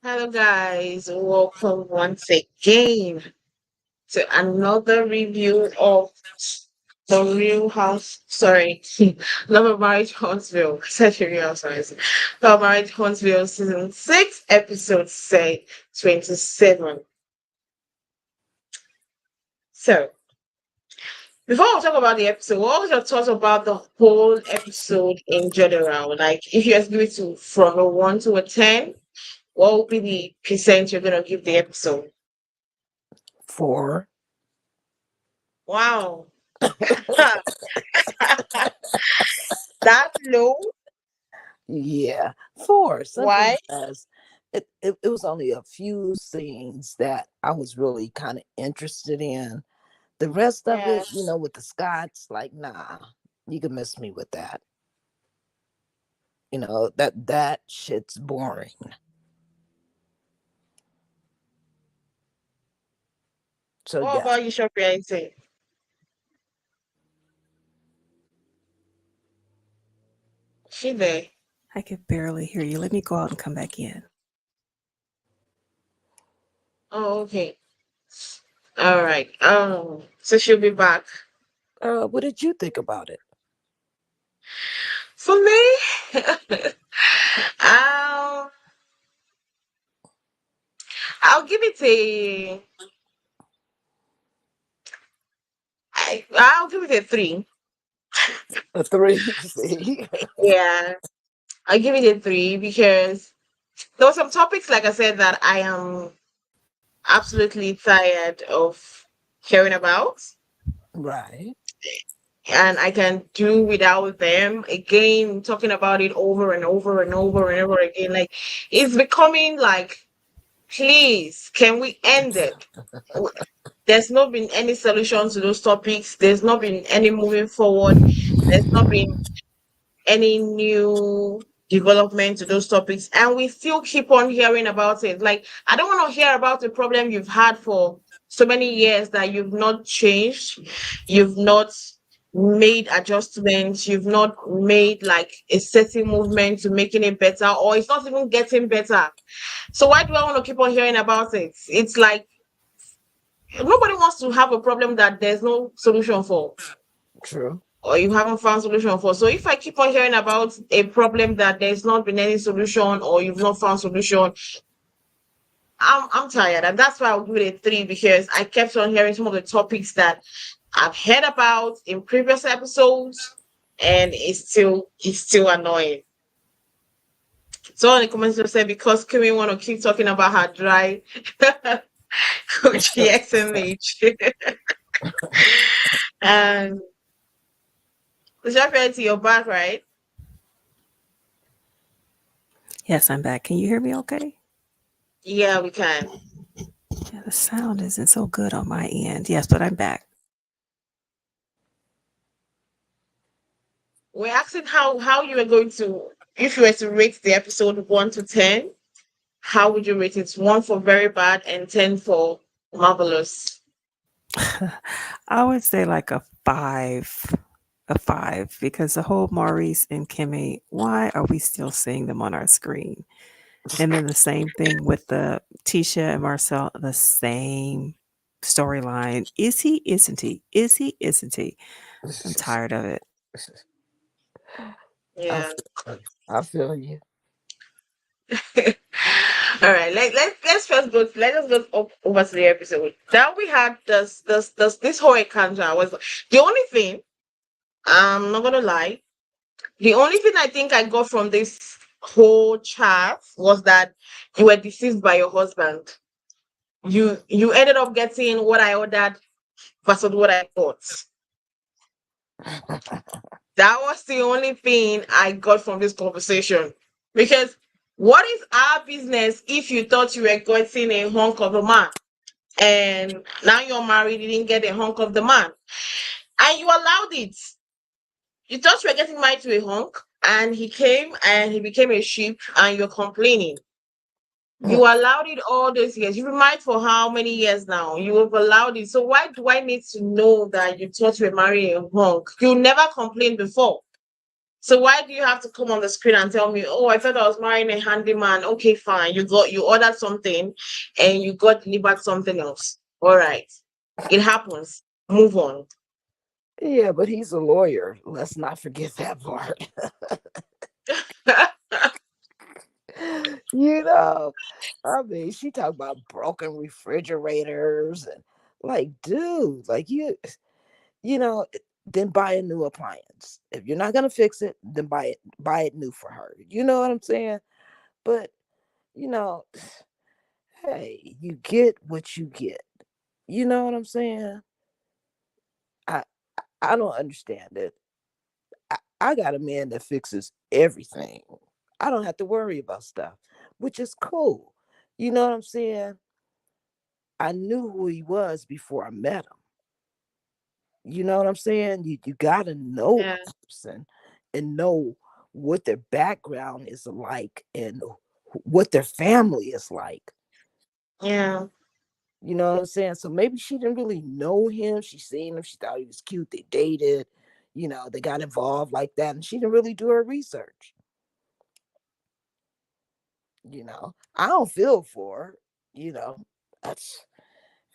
Hello, guys. Welcome once again to another review of the Real House. Sorry, Love of Marriage Huntsville. Such a real sorry. Love of Marriage Huntsville season 6, episode say 27. So, before we talk about the episode, what was your thoughts about the whole episode in general? Like, if you had to give it to from a 1 to a 10, what would be the percent you're going to give the episode? 4. Wow. That low? Yeah, 4. Simply Why? because it was only a few scenes that I was really kind of interested in. The rest of Yeah. it, with the Scots, like, nah, you can miss me with that. That shit's boring. So What yeah. about you, Shop Reality? She there. I could barely hear you. Let me go out and come back in. Oh, okay. All right. So she'll be back. What did you think about it? For me, um, I'll give it I'll give it a 3. A 3. See? Yeah, I'll give it a 3 because there were some topics, like I said, that I am absolutely tired of hearing about. Right. And I can do without them. Again, talking about it over and over and over and over again. Like, it's becoming like, please, can we end it? There's not been any solution to those topics. There's not been any moving forward. There's not been any new development to those topics. And we still keep on hearing about it. Like, I don't want to hear about the problem you've had for so many years that you've not changed, you've not made adjustments, you've not made like a certain movement to making it better, or it's not even getting better. So why do I want to keep on hearing about it? It's like nobody wants to have a problem that there's no solution for, True. or you haven't found solution for. So if I keep on hearing about a problem that there's not been any solution or you've not found solution, I'm tired. And that's why I'll give it a 3, because I kept on hearing some of the topics that I've heard about in previous episodes, and it's still annoying. So in the comments will say, because Kimmy want to keep talking about her dry Gucci XMH. And the chef to your back, right? Yes, I'm back. Can you hear me okay? Yeah, we can. Yeah, the sound isn't so good on my end. Yes, but I'm back. We're asking how you were going to, if you were to rate the episode 1 to 10, how would you rate it? 1 for very bad and 10 for marvelous. I would say like a five, because the whole Maurice and Kimmy, why are we still seeing them on our screen? And then the same thing with the Tisha and Marcel, the same storyline. Is he? Isn't he? Is he? Isn't he? I'm tired of it. I, Yeah. I feel you. All right. Let's first go. Let us go over to the episode. Now we had this whole encounter was the only thing. I'm not gonna lie. The only thing I think I got from this whole chat was that you were deceived by your husband. You ended up getting what I ordered versus what I got. That was the only thing I got from this conversation. Because what is our business if you thought you were getting a hunk of a man, and now you're married, you didn't get a hunk of the man, and you allowed it? You thought you were getting married to a hunk, and he came and he became a sheep, and you're complaining. You allowed it all those years. You've been married for how many years now? You have allowed it. So why do I need to know that you thought you were marrying a hunk? You never complained before. So why do you have to come on the screen and tell me, oh, I thought I was marrying a handyman? Okay, fine. You ordered something and you got delivered something else. All right. It happens. Move on. Yeah, but he's a lawyer. Let's not forget that part. you know, I mean, she talked about broken refrigerators and like, dude, like you know, then buy a new appliance. If you're not gonna fix it, then buy it new for her. You know what I'm saying? But you know, hey, you get what you get. You know what I'm saying? I I don't understand it. I got a man that fixes everything. I don't have to worry about stuff, which is cool. You know what I'm saying? I knew who he was before I met him. You know what I'm saying? You got to know Yeah. a person and know what their background is like and what their family is like. Yeah. You know what I'm saying? So maybe she didn't really know him. She seen him. She thought he was cute. They dated. You know, they got involved like that. And she didn't really do her research. You know, I don't feel for her. You know, that's,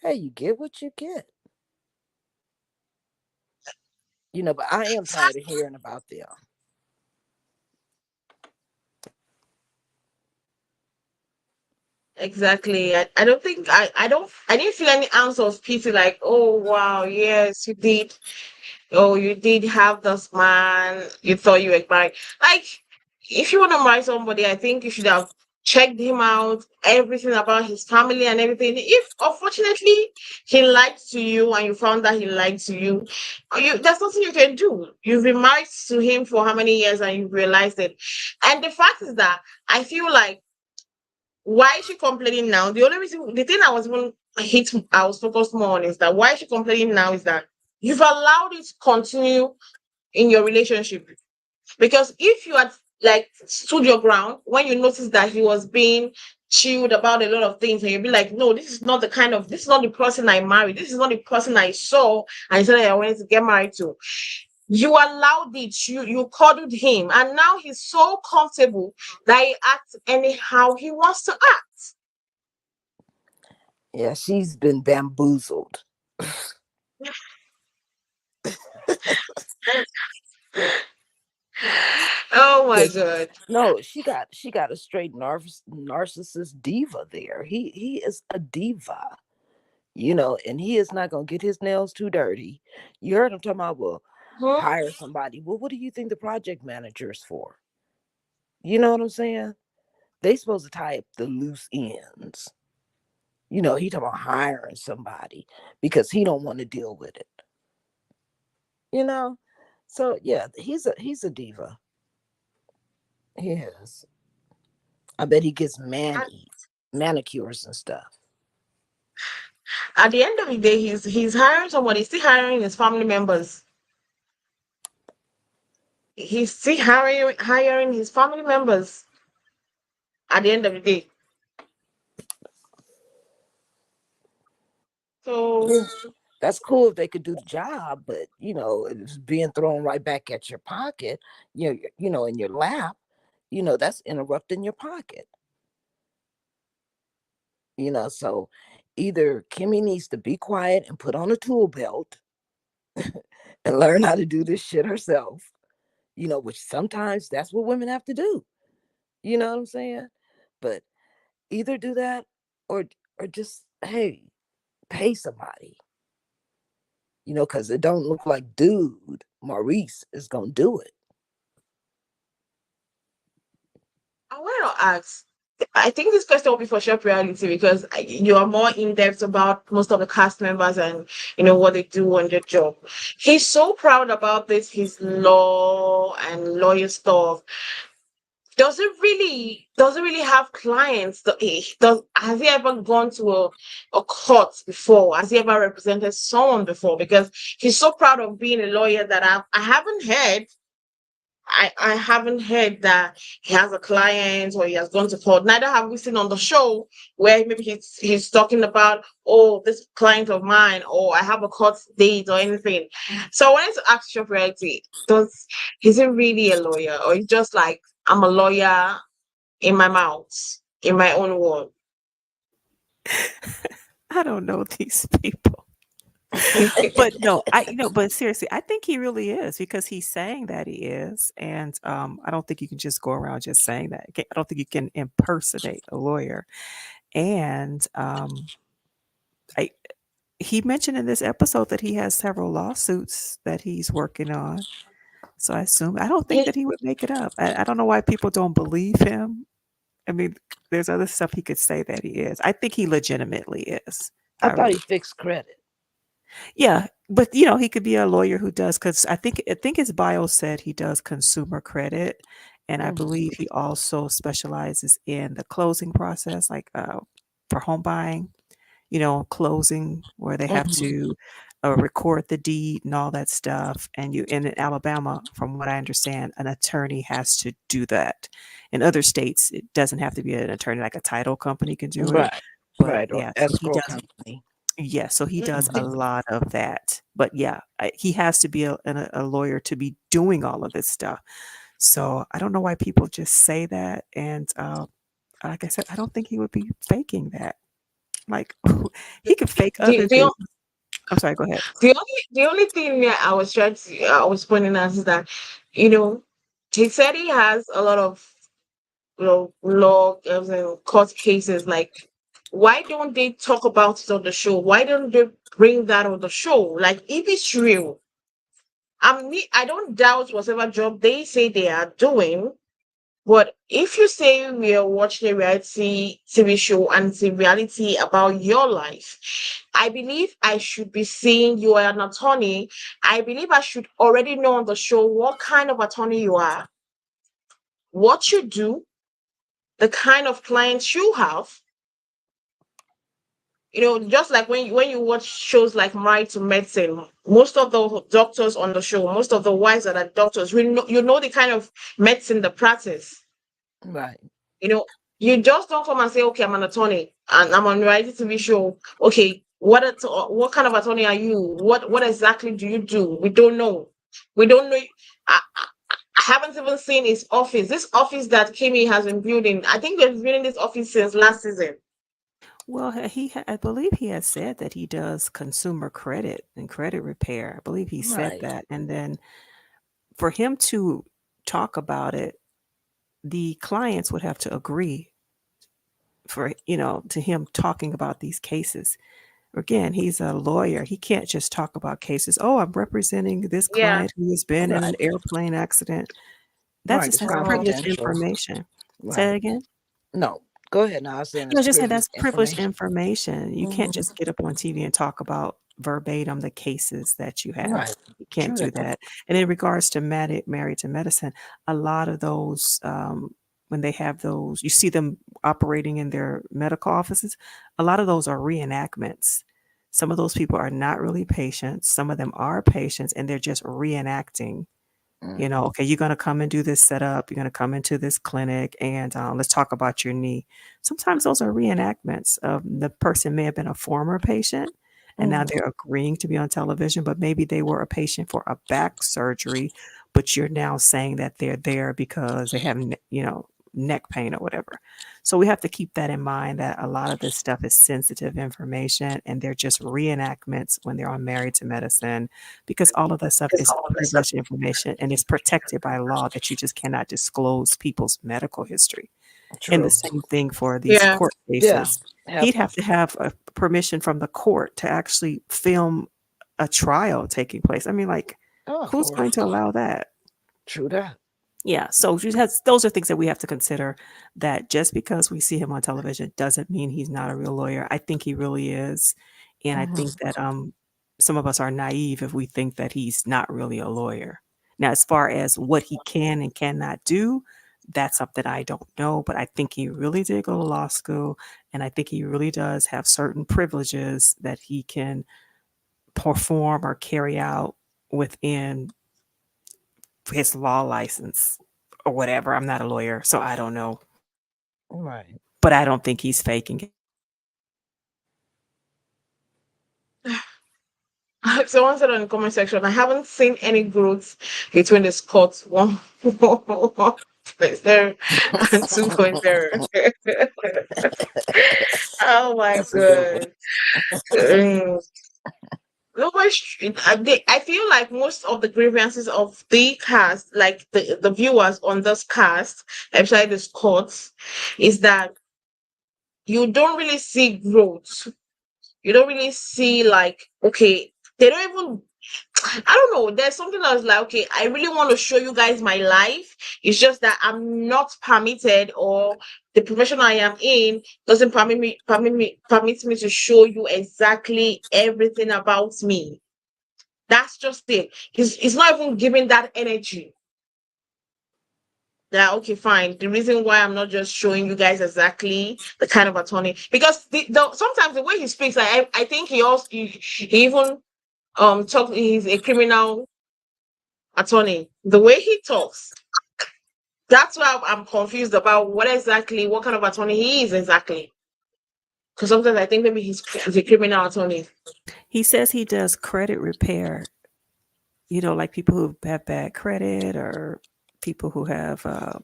hey, you get what you get. You know, but I am tired of hearing about them. Exactly. I don't think I didn't feel any ounce of pity like, oh wow, yes, you did. Oh, you did have this man. You thought you were married. Like, if you want to marry somebody, I think you should have checked him out, everything about his family and everything. If unfortunately he lied to you and you found that he lied to you, there's nothing you can do. You've been married to him for how many years and you've realized it. And the fact is that I feel like why is she complaining now? The only reason, the thing I was focused more on is that why is she complaining now is that you've allowed it to continue in your relationship. Because if you had like stood your ground when you noticed that he was being chilled about a lot of things, and you'd be like, no, this is not the person I married, this is not the person I saw and said I wanted to get married to. You allowed it, you cuddled him, and now he's so comfortable that he acts anyhow he wants to act. Yeah, she's been bamboozled. Oh my 'Cause- god. no, she got a straight narcissist diva there. He is a diva, you know, and he is not gonna get his nails too dirty. You heard him talking about, well, Mhm. hire somebody. Well, what do you think the project manager is for? You know what I'm saying? They supposed to tie up the loose ends. You know, he talking about hiring somebody because he don't want to deal with it. You know, so yeah, he's a diva. He is. I bet he gets At, manicures and stuff. at the end of the day, he's hiring somebody, he's still hiring his family members. He's still hiring his family members at the end of the day. So Yeah, that's cool if they could do the job, but you know, it's being thrown right back at your pocket. You know, in your lap. You know, that's interrupting your pocket. You know, so either Kimmy needs to be quiet and put on a tool belt and learn how to do this shit herself. You know, which sometimes that's what women have to do. You know what I'm saying? But either do that or just, hey, pay somebody. You know, because it don't look like dude Maurice is gonna do it. I want to ask. I think this question will be for short reality because you are more in depth about most of the cast members and what they do on their job. He's so proud about this, his law and lawyer stuff. Does it really have clients? Has he ever gone to a court before? Has he ever represented someone before? Because he's so proud of being a lawyer that I haven't heard I haven't heard that he has a client or he has gone to court. Neither have we seen on the show where maybe he's talking about, oh, this client of mine, or I have a court date or anything. So I wanted to ask your reality, does is he really a lawyer, or is just like I'm a lawyer in my mouth, in my own word? I don't know these people. But no, but seriously, I think he really is because he's saying that he is, and I don't think you can just go around just saying that. I don't think you can impersonate a lawyer. And I he mentioned in this episode that he has several lawsuits that he's working on. So I don't think that he would make it up. I don't know why people don't believe him. I mean, there's other stuff he could say that he is. I think he legitimately is. I I thought really he fixed credit. Yeah, but he could be a lawyer who does because I think his bio said he does consumer credit, and I Mhm. believe he also specializes in the closing process, like for home buying. Closing where they have Mhm. to record the deed and all that stuff. And in Alabama, from what I understand, an attorney has to do that. In other states, it doesn't have to be an attorney, like a title company can do it. Right. But Right. Or yeah, so he escrow does. company. Yeah, so he does a Mhm. lot of that. But yeah, he has to be a lawyer to be doing all of this stuff. So I don't know why people just say that. And like I said, I don't think he would be faking that. Like he could fake the, other the, things. I'm sorry, go ahead. the only thing that I was pointing out is that, you know, he said he has a lot of, law and court cases. Like, why don't they talk about it on the show? Why don't they bring that on the show? Like, if it's real, I don't doubt whatever job they say they are doing. But if you say we are watching a reality TV show and it's a reality about your life, I believe I should be seeing you are an attorney. I believe I should already know on the show what kind of attorney you are, what you do, the kind of clients you have. Just like when you watch shows like Married to Medicine, most of the doctors on the show, most of the wives that are doctors, you know the kind of medicine they practice. Right. You know, you just don't come and say, okay, I'm an attorney and I'm on reality TV show. Okay, what kind of attorney are you? What exactly do you do? We don't know. We don't know. I haven't even seen his office. This office that Kimmy has been building. I think they've been in this office since last season. Well, I believe he has said that he does consumer credit and credit repair. I believe he said Right. that. And then for him to talk about it, the clients would have to agree to him talking about these cases. Again, he's a lawyer. He can't just talk about cases. Oh, I'm representing this Yeah. client who has been in an Right. airplane accident. Right. It's That's privileged confidential. information. Say that Right. again. No. Go ahead now. I was saying No, it's just saying privileged that's privileged information. information. You can't Mhm. just get up on TV and talk about verbatim the cases that you have. Right. You can't True do that. that. And in regards to Married to Medicine, a lot of those, when they have those, you see them operating in their medical offices, a lot of those are reenactments. Some of those people are not really patients. Some of them are patients and they're just reenacting. Mhm. Okay, you're going to come and do this setup. You're going to come into this clinic and let's talk about your knee. Sometimes those are reenactments of the person may have been a former patient and now Mhm. they're agreeing to be on television, but maybe they were a patient for a back surgery, but you're now saying that they're there because they have, neck pain or whatever. So we have to keep that in mind that a lot of this stuff is sensitive information and they're just reenactments when they're on Married to Medicine because all of that stuff is privileged information and is protected by law that you just cannot disclose people's medical history. And the True. same thing for these Yeah. court Yeah. cases. Have He'd have to have a permission from the court to actually film a trial taking place. I mean, like, oh, of who's course. going to allow that? True that. Yeah, so those are things that we have to consider that just because we see him on television doesn't mean he's not a real lawyer. I think he really is. And I Mhm. think that some of us are naive if we think that he's not really a lawyer. Now, as far as what he can and cannot do, that's something I don't know, but I think he really did go to law school and I think he really does have certain privileges that he can perform or carry out within his law license or whatever. I'm not a lawyer, so I don't know. Right. But I don't think he's faking it. Someone said on the comment section, I haven't seen any growth between the Scots 1.0 and 2.0. Oh my That's a good one. god. Mm. No, but I feel like most of the grievances of the cast, like the viewers on this cast, especially the Scots, is that you don't really see growth. You don't really see like, okay, they don't even, I don't know. There's something that's like, okay, I really want to show you guys my life. It's just that I'm not permitted, or the profession I am in doesn't permit me to show you exactly everything about me. That's just it. It's not even giving that energy. Yeah, okay, fine. The reason why I'm not just showing you guys exactly the kind of attorney, because sometimes the way he speaks, I think he even talk. He's a criminal attorney. The way he talks, that's why I'm confused about what kind of attorney he is exactly. Because sometimes I think maybe he's a criminal attorney. He says he does credit repair, like people who have bad credit or people who have, I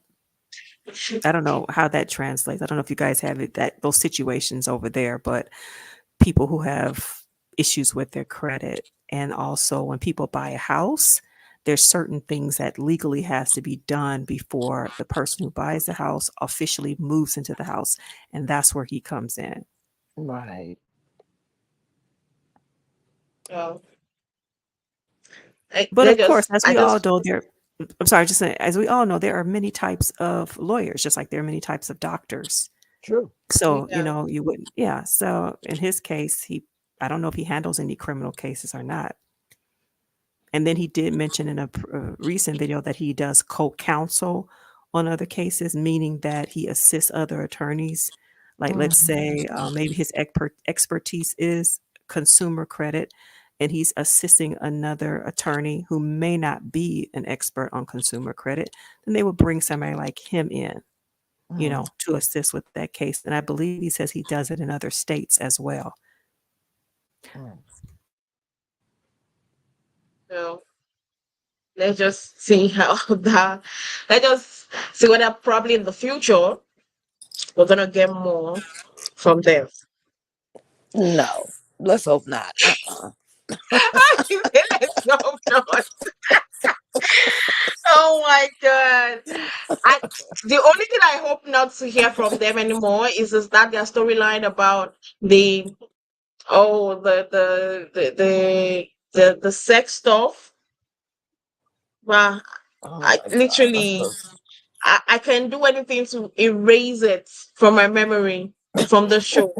don't know how that translates. I don't know if you guys have those situations over there, but people who have issues with their credit. And also when people buy a house, there's certain things that legally has to be done before the person who buys the house officially moves into the house. And that's where he comes in. Right. So But they of course, just as I we all just know, I'm sorry, just saying, as we all know, there are many types of lawyers, just like there are many types of doctors. True. So, yeah. you wouldn't, yeah. So in his case, I don't know if he handles any criminal cases or not. And then he did mention in a recent video that he does co-counsel on other cases, meaning that he assists other attorneys. Like, let's say Mhm. maybe his expertise is consumer credit, and he's assisting another attorney who may not be an expert on consumer credit. Then they would bring somebody like him in, Mhm. to assist with that case. And I believe he says he does it in other states as well. Mhm. So let's just see how that. Let's just see whether probably in the future we're gonna get more from them. No, let's hope not. Let's hope not. Oh my god. I the only thing I hope not to hear from them anymore is that their storyline about the the sex stuff. Well, Oh I my God, that's literally so. I can do anything to erase it from my memory from the show.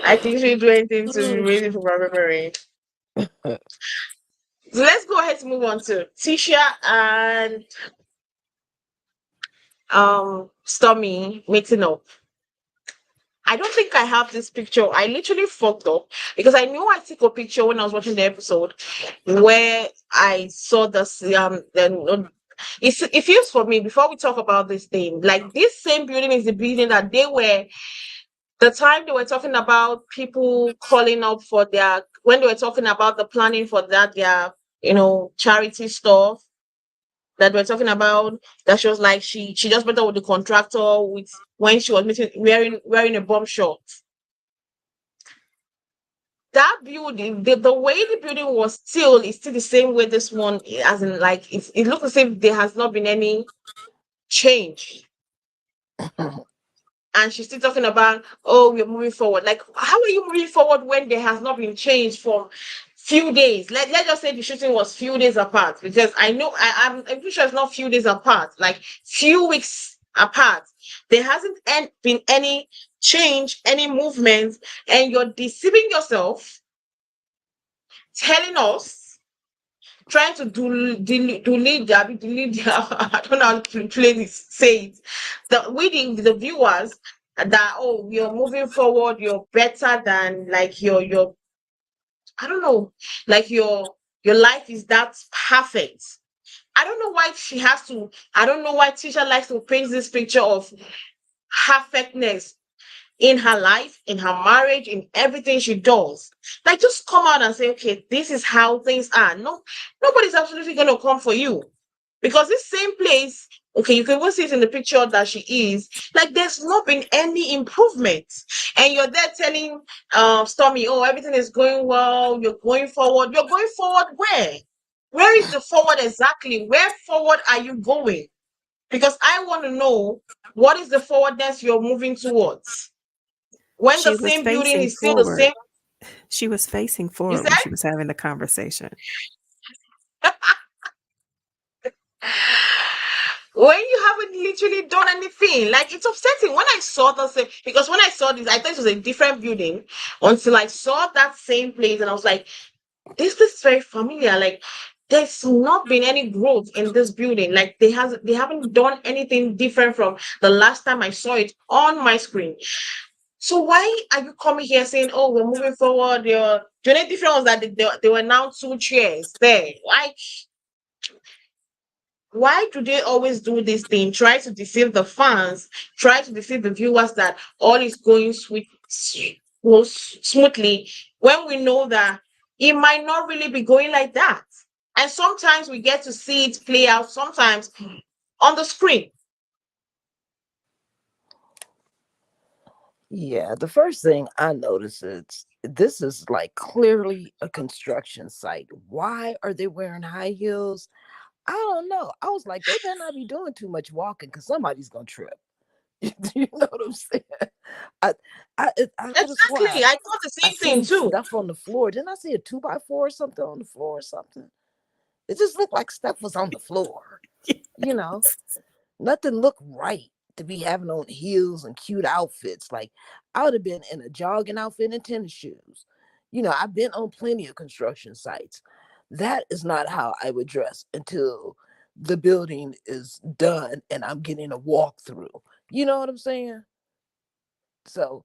I can literally do anything to erase it from my memory. So let's go ahead and move on to Tisha and Stormi meeting up. I don't think I have this picture. I literally fucked up because I knew I took a picture when I was watching the episode where I saw this it feels for me before we talk about this thing like this same building is the building that they were the time they were talking about people calling up for their when they were talking about the planning for that their charity stuff that we're talking about that she was like she just met up with the contractor with when she was meeting wearing a bomb short. That building, the way the building was still is still the same way this one as in like it looks as if there has not been any change. And she's still talking about, oh, we're moving forward. Like, how are you moving forward when there has not been change for few days? Let's just say the shooting was few days apart, because I know I'm pretty sure it's not few days apart, like few weeks apart. There hasn't been any change, any movement, and you're deceiving yourself, telling us trying to delete I don't know how to say it. The viewers that oh you're moving forward, you're better than like your I don't know, like Your life is that perfect. I don't know why I don't know why Tisha likes to paint this picture of perfectness in her life, in her marriage, in everything she does. Like, just come out and say, okay, this is how things are. No, nobody's absolutely going to come for you. Because this same place, okay, you can go see it in the picture that she is, like, there's not been any improvement. And you're there telling Stormi, oh, everything is going well, you're going forward. You're going forward where? Where is the forward exactly? Where forward are you going? Because I want to know what is the forwardness you're moving towards when the She was same building facing is still the forward. same. She was facing You forward said when she was having the conversation. when you haven't literally done anything, like it's upsetting. When I saw the same, because when I saw this, I thought it was a different building until I saw that same place, and I was like, this is very familiar. Like, there's not been any growth in this building. Like, they haven't done anything different from the last time I saw it on my screen. So why are you coming here saying, "Oh, we're moving forward"? The only difference was that they were now two chairs there. Why do they always do this thing? Try to deceive the fans, try to deceive the viewers that all is going smoothly when we know that it might not really be going like that. And sometimes we get to see it play out sometimes on the screen. Yeah, the first thing I notice is this is like clearly a construction site. Why are they wearing high heels? I don't know. I was like, they better not be doing too much walking because somebody's gonna trip. You know what I'm saying? I I could have swore Exactly. I thought the I same thing seen too. stuff on the floor. Didn't I see a 2x4 or something on the floor or something? It just looked like stuff was on the floor. You know, nothing looked right to be having on heels and cute outfits. Like I would have been in a jogging outfit and tennis shoes. You know, I've been on plenty of construction sites. That is not how I would dress until the building is done and I'm getting a walkthrough. You know what I'm saying? So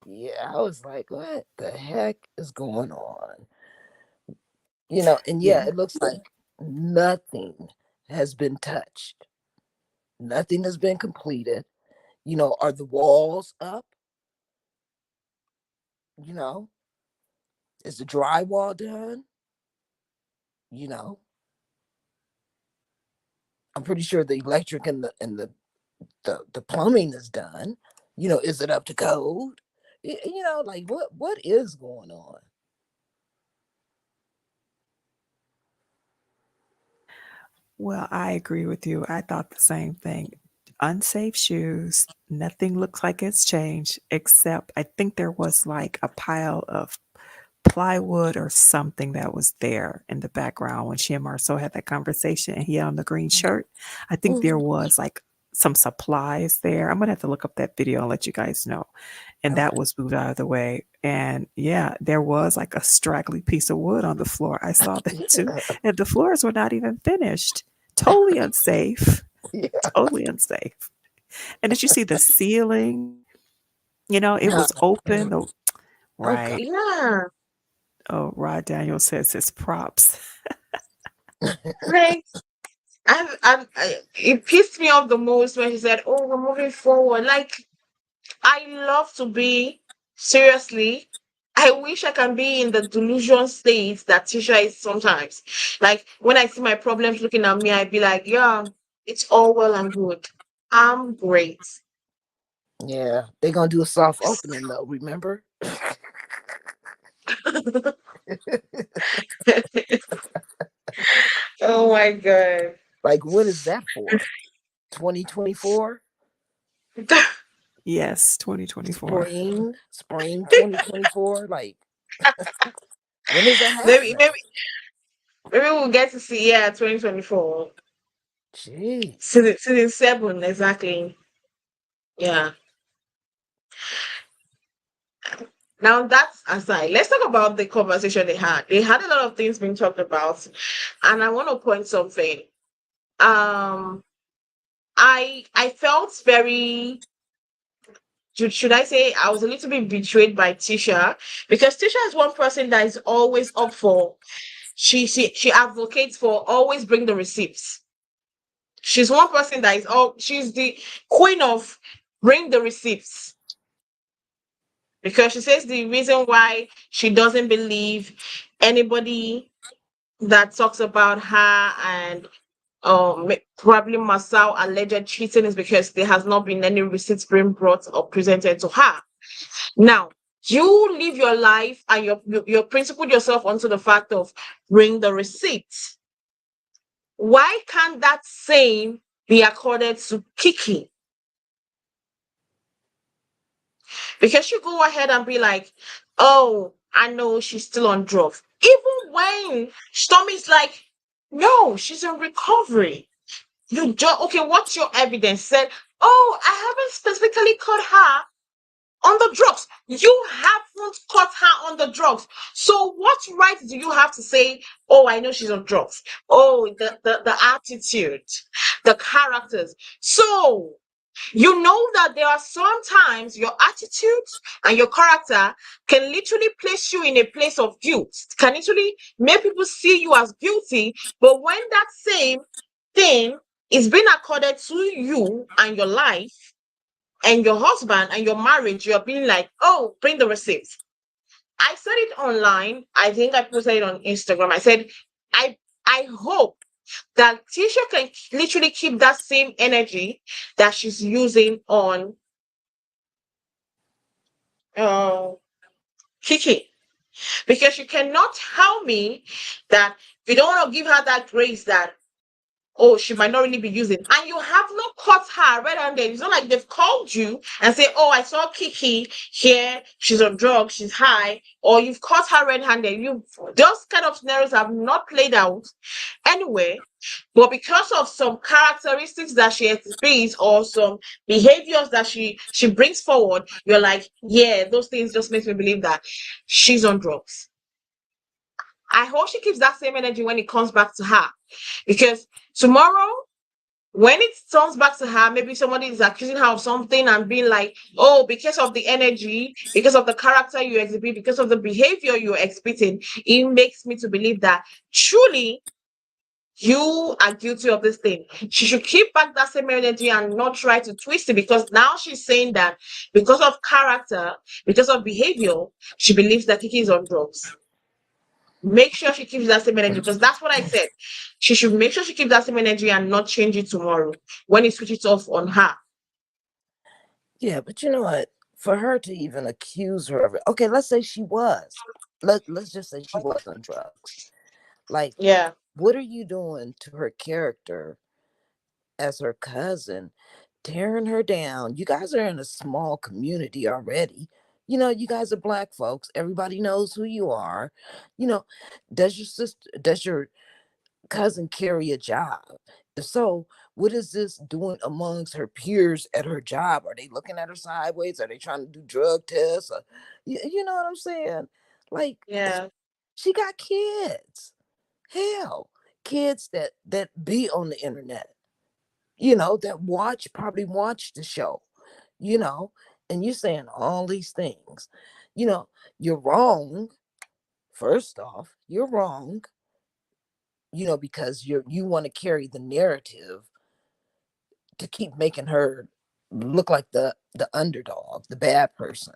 yeah, I was like, what the heck is going on? You know, and yeah, Yeah. it looks like nothing has been touched. Nothing has been completed. You know, are the walls up? You know, is the drywall done? You know, I'm pretty sure the electric and the plumbing is done. You know, is it up to code? You know, like what is going on? Well, I agree with you. I thought the same thing. Unsafe shoes. Nothing looks like it's changed, except I think there was like a pile of plywood or something that was there in the background when she and Marceau had that conversation and he had on the green shirt. I think there Mhm. was like some supplies there. I'm gonna have to look up that video and let you guys know. And that Okay. was moved out of the way. And yeah, there was like a straggly piece of wood on the floor. I saw that too. Yeah. And the floors were not even finished. Totally unsafe. Yeah. Totally unsafe. And did you see the ceiling? You know, it No. was open. Oh God. Right. Yeah. Oh, Rod Daniel says it's props. Like, it pissed me off the most when he said, "Oh, we're moving forward." Like, I love to be, seriously, I wish I can be in the delusion state that Tisha is sometimes. Like, when I see my problems looking at me, I'd be like, yeah, it's all well and good. I'm great. Yeah, they're gonna do a soft opening though. Remember? Oh my God. Like, when is that for? 2024? Yes, 2024. Spring 2024? Like, when is that maybe, happening? maybe, maybe we'll get to see, yeah, 2024. Jeez. Season 7, exactly. Yeah. Now that's aside. Let's talk about the conversation they had. They had a lot of things being talked about, and I want to point something. Um, I felt very. Should I say I was a little bit betrayed by Tisha, because Tisha is one person that is always up for. she advocates for always bring the receipts. She's one person that is all she's the queen of bring the receipts, because she says the reason why she doesn't believe anybody that talks about her and probably Masao alleged cheating is because there has not been any receipts being brought or presented to her. Now, you live your life and you're principled yourself onto the fact of bring the receipts. Why can't that same be accorded to Kiki? Because you go ahead and be like, oh, I know she's still on drugs. Even when Stormy's like, no, she's in recovery. You just okay, what's your evidence? Said, oh, I haven't specifically caught her on the drugs. You haven't caught her on the drugs. So what right do you have to say, oh, I know she's on drugs? Oh, the attitude, the characters. So you know that there are sometimes your attitude and your character can literally place you in a place of guilt, can literally make people see you as guilty. But when that same thing is being accorded to you and your life and your husband and your marriage, you're being like, oh, bring the receipts. I said it online. I think I posted it on Instagram. I said, I hope that Tisha can literally keep that same energy that she's using on uh, Kiki. Because you cannot tell me that you don't want to give her that grace that, oh, she might not really be using. And you have not caught her red handed. It's not like they've called you and say, oh, I saw Kiki here. She's on drugs. She's high. Or you've caught her red handed. Those kind of scenarios have not played out anyway. But because of some characteristics that she exhibits or some behaviors that she brings forward, you're like, yeah, those things just makes me believe that she's on drugs. I hope she keeps that same energy when it comes back to her. Because tomorrow, when it turns back to her, maybe somebody is accusing her of something and being like, oh, because of the energy, because of the character you exhibit, because of the behavior you're exhibiting, it makes me to believe that truly you are guilty of this thing. She should keep back that same energy and not try to twist it, because now she's saying that because of character, because of behavior, she believes that Kiki is on drugs. Make sure she keeps that same energy, because that's what I said. She should make sure she keeps that same energy and not change it tomorrow when it switches off on her. Yeah, but you know what? For her to even accuse her of it, okay, let's say she was. Let's just say she was on drugs. Like, Yeah, what are you doing to her character as her cousin, tearing her down? You guys are in a small community already. You know, you guys are black folks. Everybody knows who you are. You know, does your cousin carry a job? If so, what is this doing amongst her peers at her job? Are they looking at her sideways? Are they trying to do drug tests? Or, you know what I'm saying? Like, yeah, she got kids. Hell, kids that be on the internet, that probably watch the show, you know, and you're saying all these things. You know, you're wrong. First off, you're wrong, because you want to carry the narrative to keep making her look like the underdog, the bad person.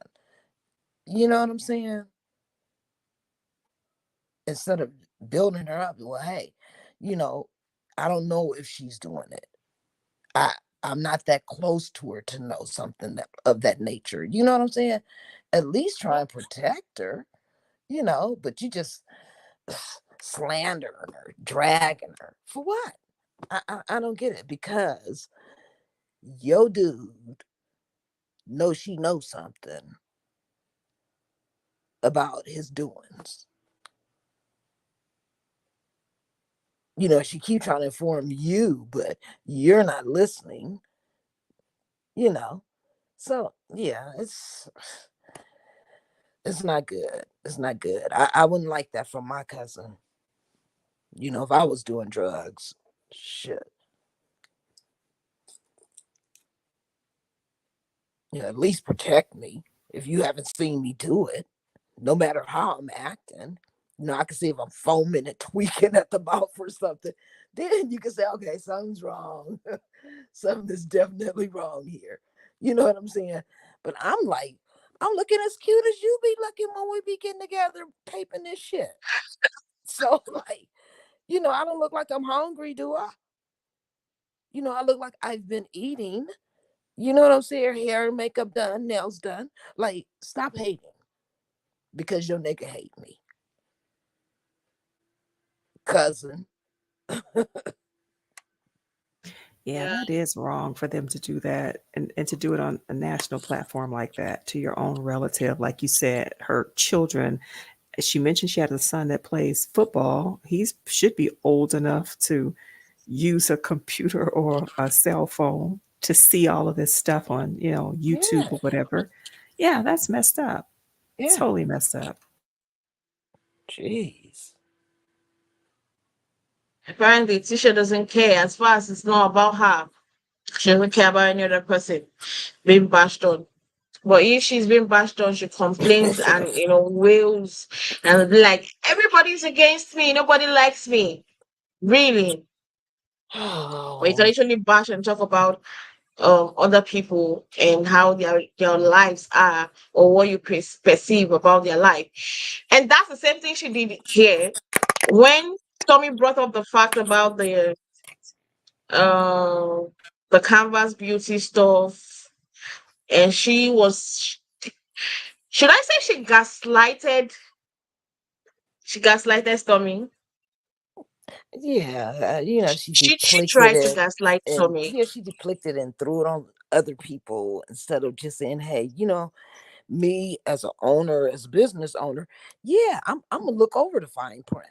You know what I'm saying? Instead of building her up, well, hey, you know, I don't know if she's doing it. I I'm not that close to her to know something of that nature. You know what I'm saying? At least try and protect her, but you just slandering her, dragging her. For what? I don't get it, because yo dude knows she knows something about his doings. She keep trying to inform you, but you're not listening, you know. So yeah, it's not good. It's not good. I wouldn't like that from my cousin. If I was doing drugs, shit. At least protect me if you haven't seen me do it, no matter how I'm acting. I can see if I'm foaming and tweaking at the mouth or something. Then you can say, okay, something's wrong. Something is definitely wrong here. You know what I'm saying? But I'm like, I'm looking as cute as you be looking when we be getting together taping this shit. So like, I don't look like I'm hungry, do I? I look like I've been eating. You know what I'm saying? Hair and makeup done, nails done. Like, stop hating because your nigga hate me, cousin. Yeah, Yeah. that is wrong for them to do that and to do it on a national platform like that to your own relative. Like you said, her children, she mentioned she had a son that plays football. He should be old enough to use a computer or a cell phone to see all of this stuff on, YouTube Yeah, or whatever. Yeah, that's messed up. yeah. Totally messed up. Jeez. Apparently, Tisha doesn't care as far as it's not about her. She doesn't care about any other person being bashed on. But if she's being bashed on, she complains and wails and be like, everybody's against me, nobody likes me. Really? But you can Oh, literally bash and talk about other people and how their lives are or what you perceive about their life. And that's the same thing she did here when Tommy brought up the fact about uh, the canvas beauty stuff, and she was, should I say she gaslighted? She gaslighted Stormy. yeah. She She depleted tried to it, gaslight and Stormy. yeah, she depleted and threw it on other people instead of just saying, "Hey, me as an owner, as a business owner, yeah, I'm gonna look over the fine print,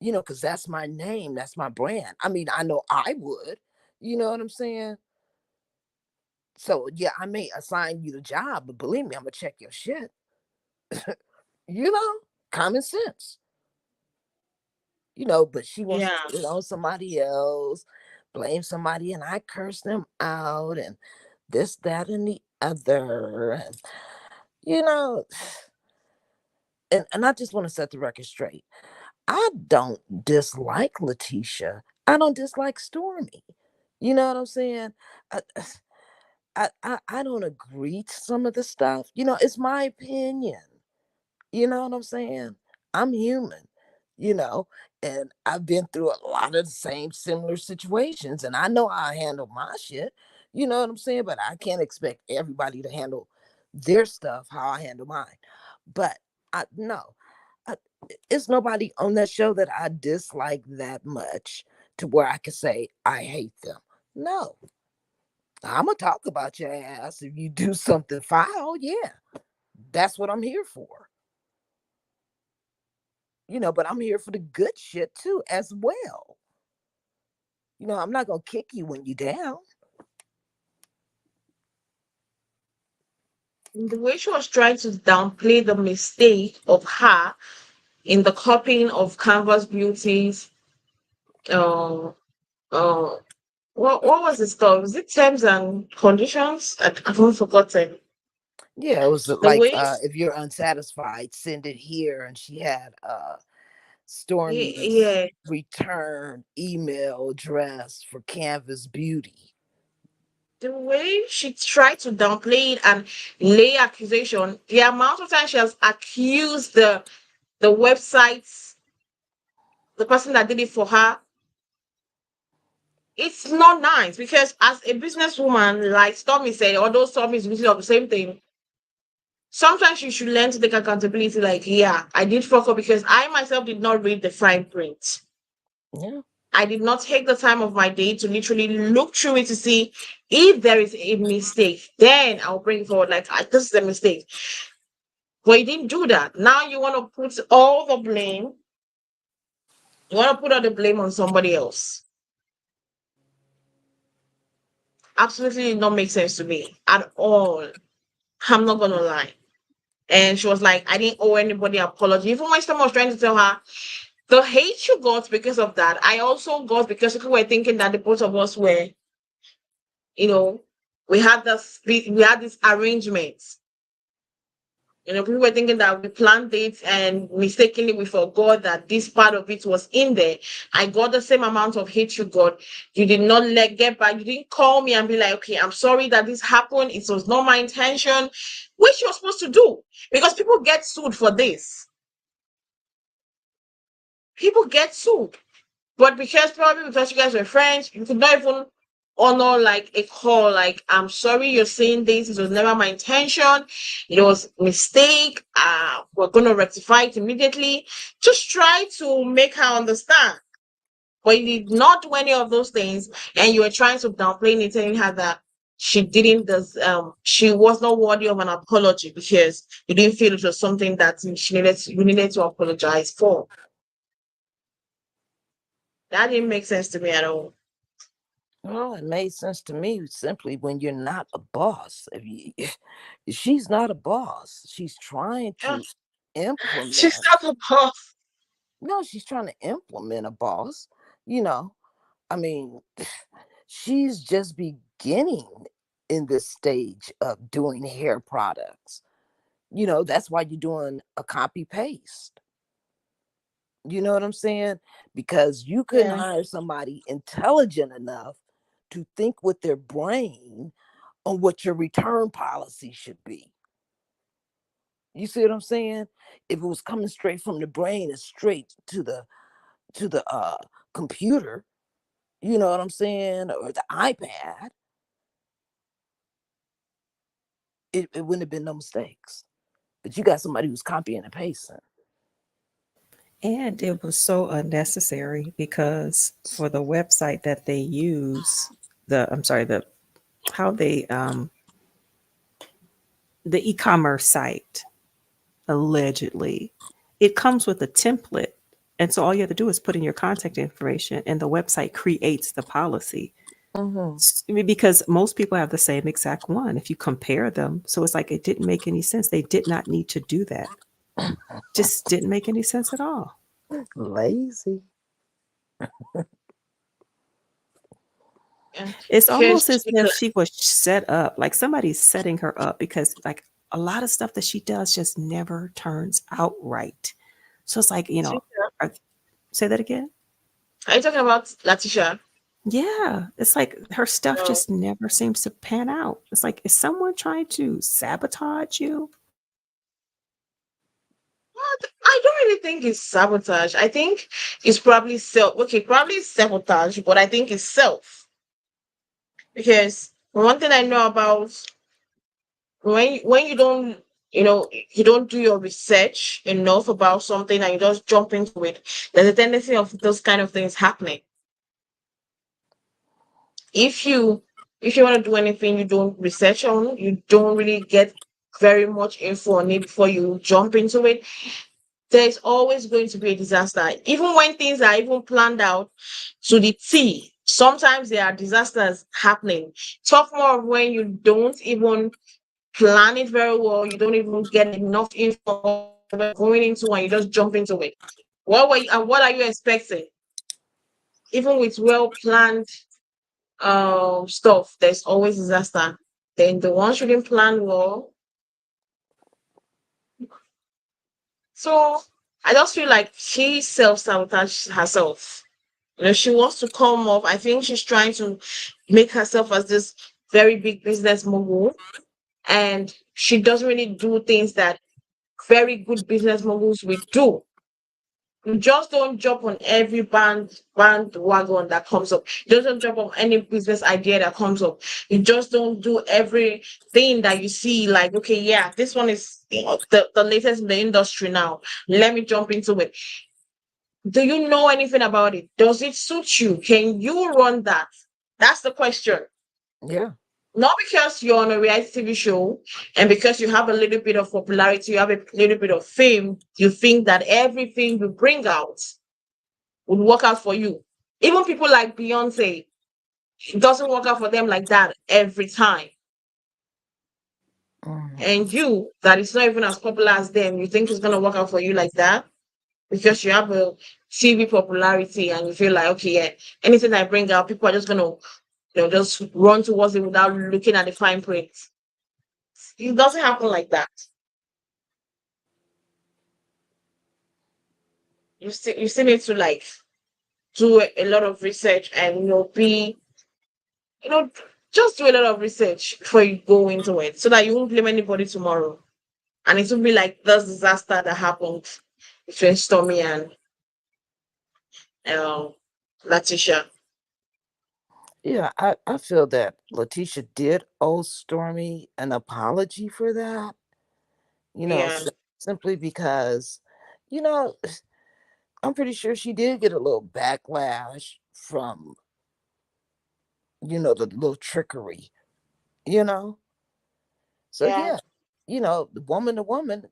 because that's my name, that's my brand. I mean, I know I would, you know what I'm saying? So yeah, I may assign you the job, but believe me, I'm gonna check your shit. You know, common sense. But she wants to Yeah, put it on somebody else, blame somebody, and I curse them out, and this, that, and the other, and you know, and I just want to set the record straight. I don't dislike LaTisha. I don't dislike Stormy. You know what I'm saying? I, I don't agree to some of the stuff. It's my opinion. You know what I'm saying? I'm human, you know, and I've been through a lot of the same similar situations, and I know how I handle my shit. You know what I'm saying? But I can't expect everybody to handle their stuff how I handle mine. But I no, I, it's nobody on that show that I dislike that much to where I can say I hate them. No, I'm gonna talk about your ass if you do something foul. Yeah, that's what I'm here for. But I'm here for the good shit too, as well. I'm not gonna kick you when you down. the way she was trying to downplay the mistake of her in the copying of Canvas Beauty's uh, uh, what was the stuff? Was it terms and conditions? I've forgotten. Yeah, it was The like, way, if you're unsatisfied, send it here. And she had Stormy's yeah, return email address for Canvas Beauty. the way she tried to downplay it and lay accusation, the amount of time she has accused the websites, the person that did it for her, it's not nice because as a businesswoman, like Stormy said, although Stormy is guilty of the same thing, sometimes you should learn to take accountability. Like, yeah, I did fuck up because I myself did not read the fine print. Yeah. I did not take the time of my day to literally look through it to see if there is a mistake. Then I'll bring it forward like, this is a mistake. But you didn't do that. Now you want to put all the blame. You want to put all the blame on somebody else. Absolutely did not make sense to me at all. I'm not gonna lie. And she was like, I didn't owe anybody apology. Even when someone was trying to tell her the hate you got because of that, I also got because people were thinking that the both of us were, you know, we had this arrangement. People were thinking that we planned it and mistakenly we forgot that this part of it was in there. I got the same amount of hate you got. You did not get back. You didn't call me and be like, okay, I'm sorry that this happened. It was not my intention, which you're supposed to do because people get sued for this. People get sued. But probably because you guys were friends, you could not even honor like a call, like, I'm sorry you're saying this. It was never my intention. It was a mistake. We're gonna rectify it immediately. Just try to make her understand. But you did not do any of those things, and you were trying to downplay it, telling her that she was not worthy of an apology because you didn't feel it was something that you needed to apologize for. That didn't make sense to me at all. Well, it made sense to me simply when you're not a boss. If you, she's not a boss. She's trying Yeah, to she's implement. not a boss. No, she's trying to implement a boss. You know, I mean, she's just beginning in this stage of doing hair products. That's why you're doing a copy paste. You know what I'm saying? Because you couldn't Yeah. hire somebody intelligent enough to think with their brain on what your return policy should be. You see what I'm saying? If it was coming straight from the brain and straight to the computer, you know what I'm saying, or the iPad, it wouldn't have been no mistakes. But you got somebody who's copying and pasting. And it was so unnecessary because for the website that they use, how they the e-commerce site allegedly, it comes with a template. And so all you have to do is put in your contact information and the website creates the policy. Mm-hmm. I mean, because most people have the same exact one if you compare them. So it's like it didn't make any sense. They did not need to do that. Just didn't make any sense at all. Lazy. Yeah. It's almost Because as if she was set up, like somebody's setting her up because, like, a lot of stuff that she does just never turns out right. So it's like, are, say that again. are you talking about LaTisha? Yeah, it's like her stuff No. just never seems to pan out. It's like, is someone trying to sabotage you? What? I don't really think it's sabotage. I think it's probably self. Okay, probably sabotage, but I think it's self. Because one thing I know about when you don't do your research enough about something and you just jump into it, there's a tendency of those kind of things happening. If you want to do anything you don't research on, you don't really get very much info on it before you jump into it, there's always going to be a disaster. Even when things are even planned out to the T, sometimes there are disasters happening. Talk more of when you don't even plan it very well, you don't even get enough info going into and you just jump into it. What are you expecting? Even with well planned stuff, there's always disaster. Then the ones you didn't plan well. So I just feel like she self-sabotaged herself. She wants to come up. I think she's trying to make herself as this very big business mogul. And she doesn't really do things that very good business moguls will do. You just don't jump on every bandwagon that comes up. You just don't jump on any business idea that comes up. You just don't do everything that you see, like, okay, yeah, this one is the latest in the industry now. Let me jump into it. Do you know anything about it? Does it suit you? Can you run that? That's the question. Yeah. Not because you're on a reality TV show and because you have a little bit of popularity, you have a little bit of fame, you think that everything you bring out would work out for you. Even people like Beyonce, it doesn't work out for them like that every time. Mm-hmm. And you, that is not even as popular as them, you think it's going to work out for you like that because you have a TV popularity and you feel like, okay, yeah, anything I bring out, people are just going to just run towards it without looking at the fine print. It doesn't happen like that. you still need to like do a lot of research and be you know just do a lot of research before you go into it so that you won't blame anybody tomorrow. And it will be like this disaster that happened between Stormy and um LaTisha. Yeah, I feel that LaTisha did owe Stormy an apology for that. You know, Yeah, simply because, you know, I'm pretty sure she did get a little backlash from, the little trickery, you know? So, yeah, yeah, the woman to woman,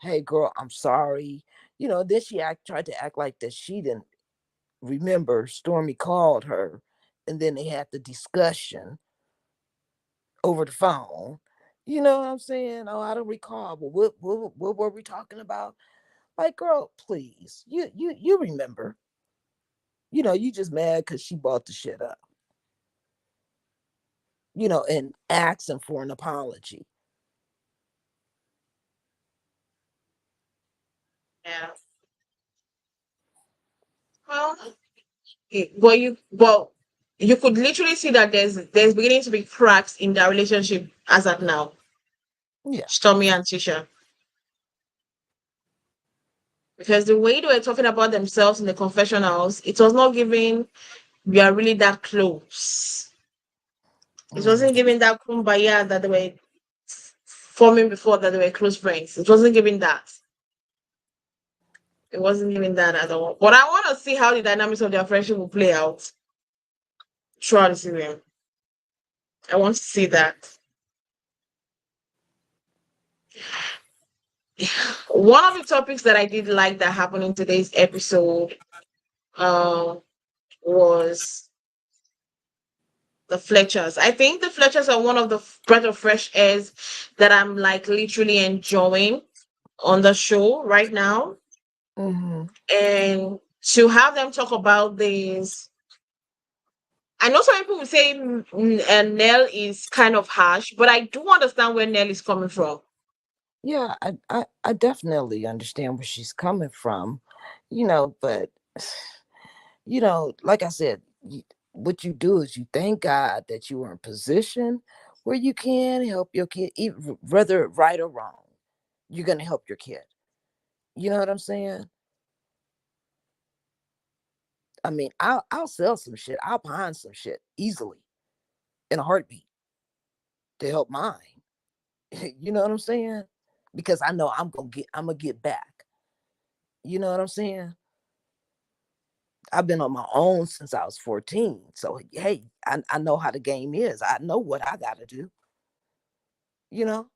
hey, girl, I'm sorry. Then she tried to act like that she didn't remember Stormy called her, and then they had the discussion over the phone. You know what I'm saying? Oh, I don't recall. But what were we talking about? Like, girl, please, you remember? You just mad because she bought the shit up. And asking for an apology. yeah. Well, you could literally see that there's beginning to be cracks in their relationship as at now. Yeah. Stormy and Tisha. Because the way they were talking about themselves in the confessionals, it was not giving we are really that close. It Mm. wasn't giving that kumbaya that they were forming before that they were close friends. It wasn't giving that. It wasn't giving that at all. But I want to see how the dynamics of their friendship will play out throughout the season. I want to see that. One of the topics that I did like that happened in today's episode um, was the Fletchers. I think the Fletchers are one of the breath of fresh airs that I'm like literally enjoying on the show right now. Hmm. And to have them talk about this, I know some people will say Nell is kind of harsh, but I do understand where Nell is coming from. Yeah, I definitely understand where she's coming from, but like I said, what you do is you thank God that you are in position where you can help your kid, whether right or wrong. You're gonna help your kid. You know what I'm saying? I mean, I'll sell some shit. I'll pawn some shit easily in a heartbeat to help mine. You know what I'm saying? Because I know I'm gonna get back. You know what I'm saying? I've been on my own since I was 14. So hey, I know how the game is. I know what I gotta do, you know?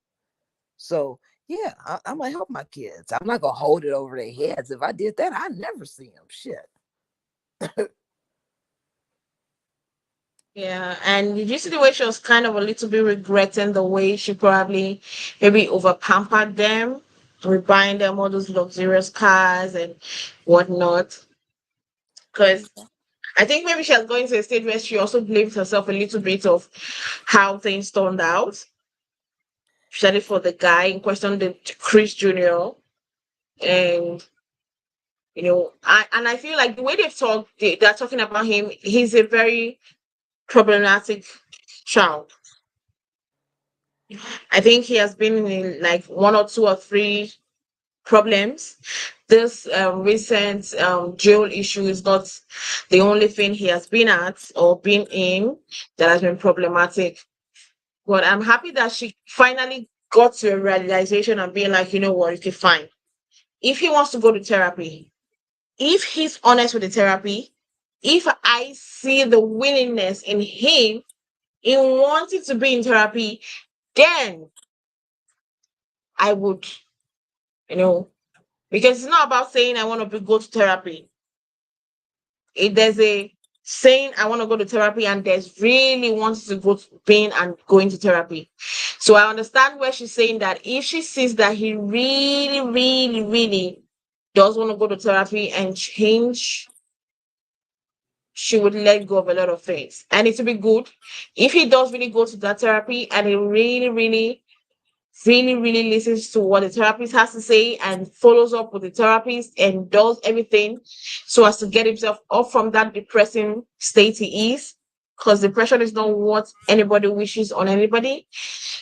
So yeah, I'm gonna help my kids. I'm not gonna hold it over their heads. If I did that, I'd never see them. Shit. Yeah, and did you see the way she was kind of a little bit regretting the way she probably maybe over pampered them, with buying them all those luxurious cars and whatnot? Because I think maybe she was going to a stage where she also blamed herself a little bit of how things turned out, especially for the guy in question, the Chris Jr. And I feel like the way they've talked, they're talking about him. He's a very problematic child. I think he has been in like one or two or three problems. This recent jail issue is not the only thing he has been at or been in that has been problematic. But I'm happy that she finally got to a realization and being like, you know what, okay, fine. If he wants to go to therapy, if he's honest with the therapy, if I see the willingness in him in wanting to be in therapy, then I would, you know, because it's not about saying I want to go to therapy. If there's a saying I want to go to therapy and there's really wants to go to being and going to therapy. So I understand where she's saying that if she sees that he really, really, really does want to go to therapy and change, she would let go of a lot of things. And it would be good if he does really go to that therapy and he really, really really, really listens to what the therapist has to say and follows up with the therapist and does everything so as to get himself off from that depressing state he is. Because depression is not what anybody wishes on anybody.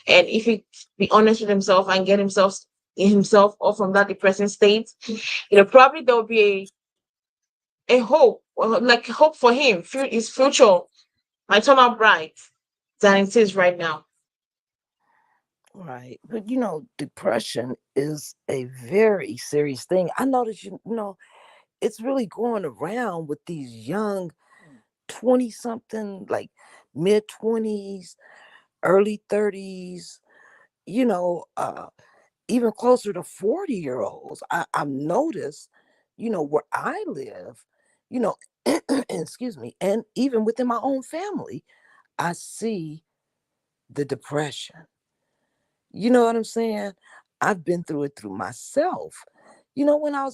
And if he be honest with himself and get himself off from that depressing state, probably there will be a hope, like hope for him. His future might turn out bright than it is right now. Right. But depression is a very serious thing. I notice it's really going around with these young 20 something, like mid 20s, early 30s, you know, uh even closer to 40-year-olds. I've noticed, where I live, you know, excuse me, and even within my own family, I see the depression. You know what I'm saying? I've been through it through myself. When I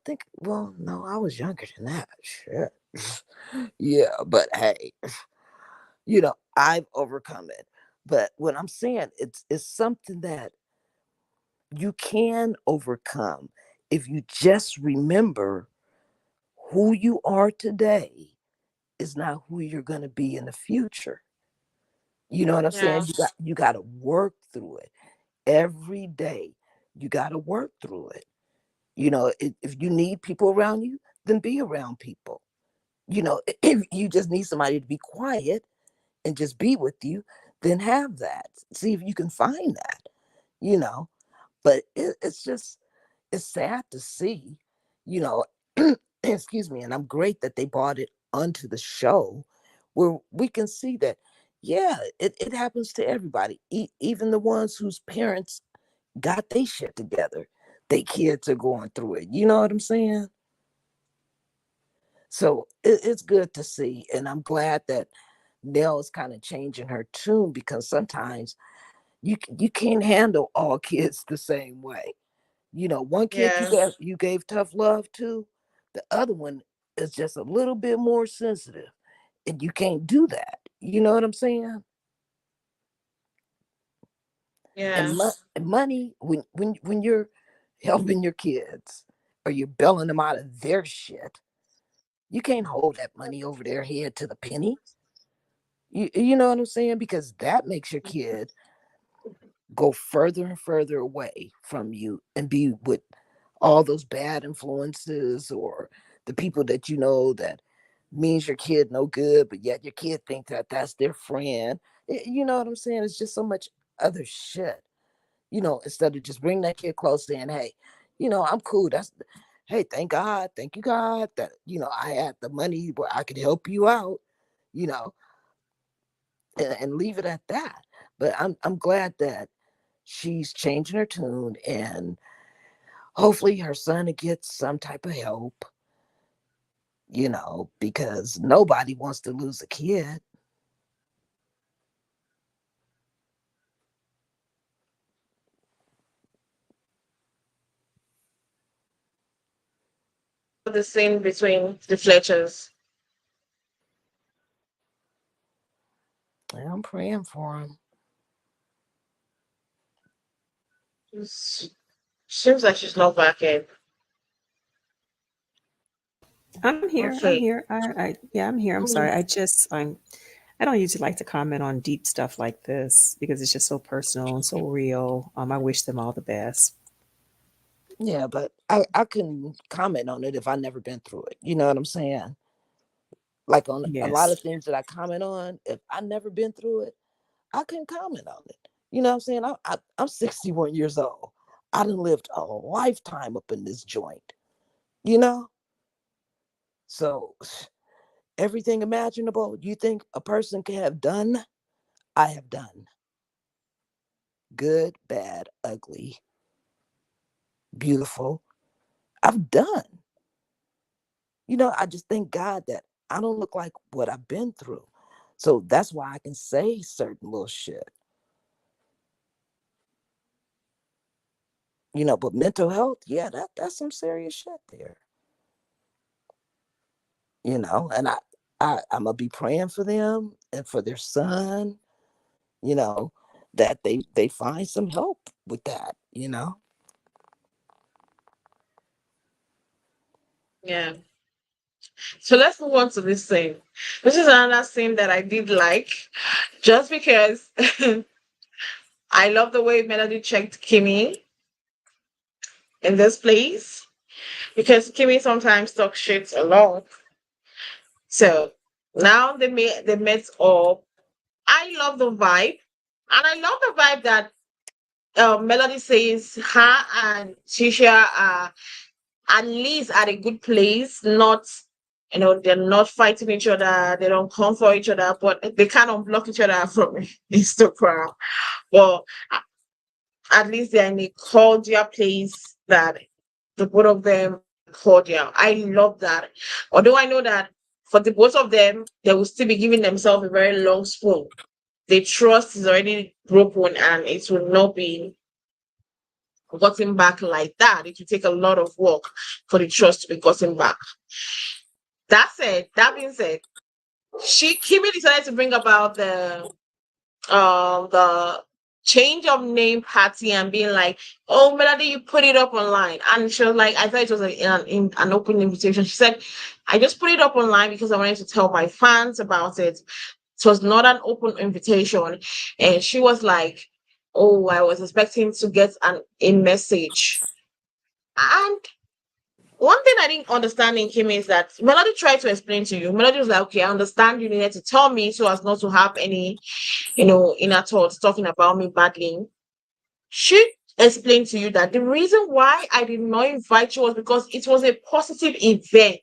think, well, no, I was younger than that. Shit. Yeah, but hey, I've overcome it. But what I'm saying, it's something that you can overcome if you just remember who you are today is not who you're going to be in the future. You know what I'm saying? Yeah, You got to work through it every day. You got to work through it. If you need people around you, then be around people. If you just need somebody to be quiet and just be with you, then have that. See if you can find that. You know, but it's sad to see, you know, excuse me, and I'm great that they brought it onto the show where we can see that, yeah, it happens to everybody, even the ones whose parents got their shit together. They kids are going through it. You know what I'm saying? So it's good to see, and I'm glad that Nell is kind of changing her tune because sometimes you can't handle all kids the same way. One kid yeah, you gave tough love to, the other one is just a little bit more sensitive, and you can't do that. You know what I'm saying? yeah, And money, when you're helping your kids or you're bailing them out of their shit, you can't hold that money over their head to the penny. You know what I'm saying? Because that makes your kid go further and further away from you and be with all those bad influences or the people that that means your kid no good, but yet your kid think that that's their friend. You know what I'm saying? It's just so much other shit. Instead of just bring that kid close saying, hey, I'm cool. Hey, thank God, thank you God that I had the money where I could help you out. You know, and leave it at that. But I'm glad that she's changing her tune and hopefully her son gets some type of help, because nobody wants to lose a kid. the scene between the Fletchers. I'm praying for him. It's- Seems like she's not back in. I'm here. I'm Okay. here. Yeah, I'm here. I'm sorry. Mm. I don't usually like to comment on deep stuff like this because it's just so personal and so real. I wish them all the best. Yeah, but I can comment on it if I never been through it. You know what I'm saying? Like on a lot Yes. of things that I comment on, if I never been through it, I can comment on it. You know what I'm saying? I'm 61 years old. I done lived a lifetime up in this joint. You know, so everything imaginable you think a person can have done, I have done. Good, bad, ugly, beautiful. I've done. I just thank God that I don't look like what I've been through. So that's why I can say certain little shit. But mental health, yeah, that's some serious shit there. And I'm gonna be praying for them and for their son, you know. that they find some help with that, you know. Yeah. So let's move on to this scene. This is another scene that I did like, just because I love the way Melody checked Kimmy in this place, because Kimmy sometimes talks shit a lot. So now they met up. I love the vibe, and I love the vibe that Melody says her and Tisha are at least at a good place. Not, they're not fighting each other. They don't come for each other, but they can't unblock each other from Instagram. But at least they're in a cordial place that the both of them are cordial. I love that. Although I know that for the both of them, they will still be giving themselves a very long spoon. The trust is already broken and it will not be gotten back like that. It will take a lot of work for the trust to be gotten back. That being said, Kimmy decided to bring about the change of name party and being like, "Oh, Melody, you put it up online." And she was like, "I thought it was an open invitation." She said, "I just put it up online because I wanted to tell my fans about it. It was not an open invitation." And she was like, "Oh, I was expecting to get a message." And one thing I didn't understand in Kim is that Melody tried to explain to you. Melody was like, "Okay, I understand you needed to tell me so as not to have any, inner thoughts talking about me badly." She explained to you that the reason why I did not invite you was because it was a positive event.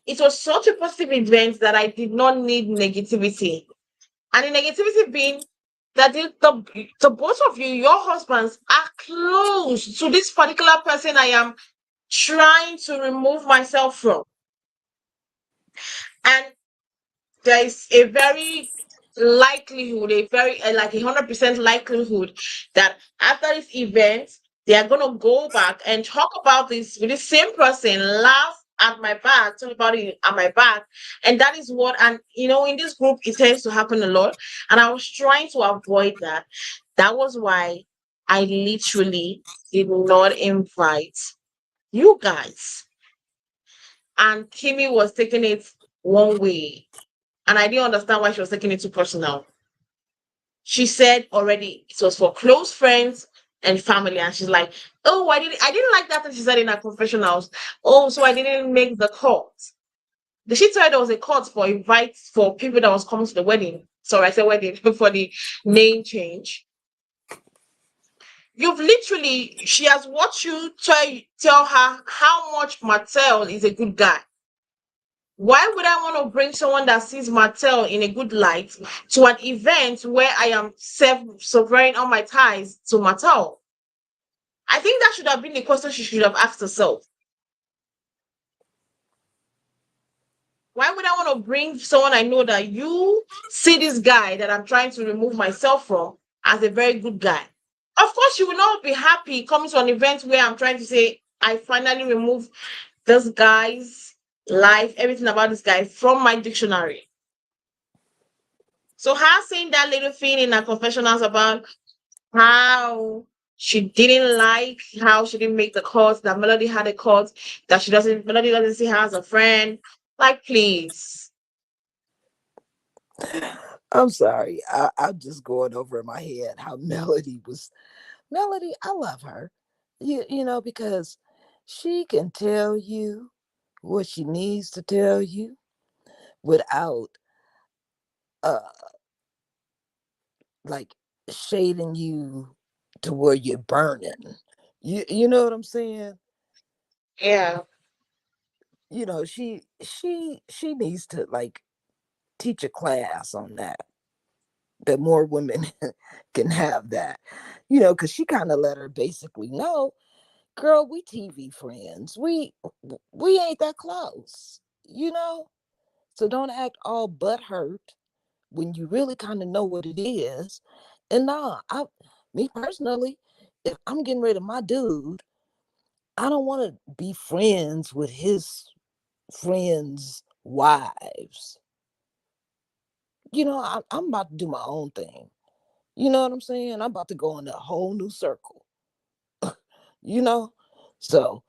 It was such a positive event that I did not need negativity. And the negativity being that the both of you, your husbands, are close to this particular person I am trying to remove myself from. And there is a very likelihood, a very like 100% likelihood that after this event, they are gonna go back and talk about this with the same person, laugh at my back, talk about it at my back, and that is what. And in this group, it tends to happen a lot, and I was trying to avoid that. That was why I literally did not invite you guys. And Kimmy was taking it one way, and I didn't understand why she was taking it too personal. She said already it was for close friends and family, and she's like, "Oh, I didn't like that she said in her confessionals. Oh, so I didn't make the cut." Did she tell you there was a cut for invites for people that was coming to the wedding? Sorry, I said wedding for the name change. You've literally, she has watched you tell her how much Martel is a good guy. Why would I want to bring someone that sees Martel in a good light to an event where I am severing all my ties to Martel? I think that should have been the question she should have asked herself. Why would I want to bring someone I know that you see this guy that I'm trying to remove myself from as a very good guy? Of course, you will not be happy coming to an event where I'm trying to say, I finally remove this guy's life, everything about this guy from my dictionary. So her saying that little thing in her confessionals about how she didn't like how she didn't make the cut, that Melody had a cut, that Melody doesn't see her as a friend. Like, please. I'm sorry. I'm just going over in my head how Melody, I love her. You know, because she can tell you what she needs to tell you without uh like shading you to where you're burning. You know what I'm saying? Yeah. She needs to like teach a class on that more women can have that. Because she kind of let her basically know, girl, we TV friends. We ain't that close, you know? So don't act all butt hurt when you really kind of know what it is. And nah, me personally, if I'm getting rid of my dude, I don't want to be friends with his friends' wives. I'm about to do my own thing. You know what I'm saying? I'm about to go in a whole new circle. You know? So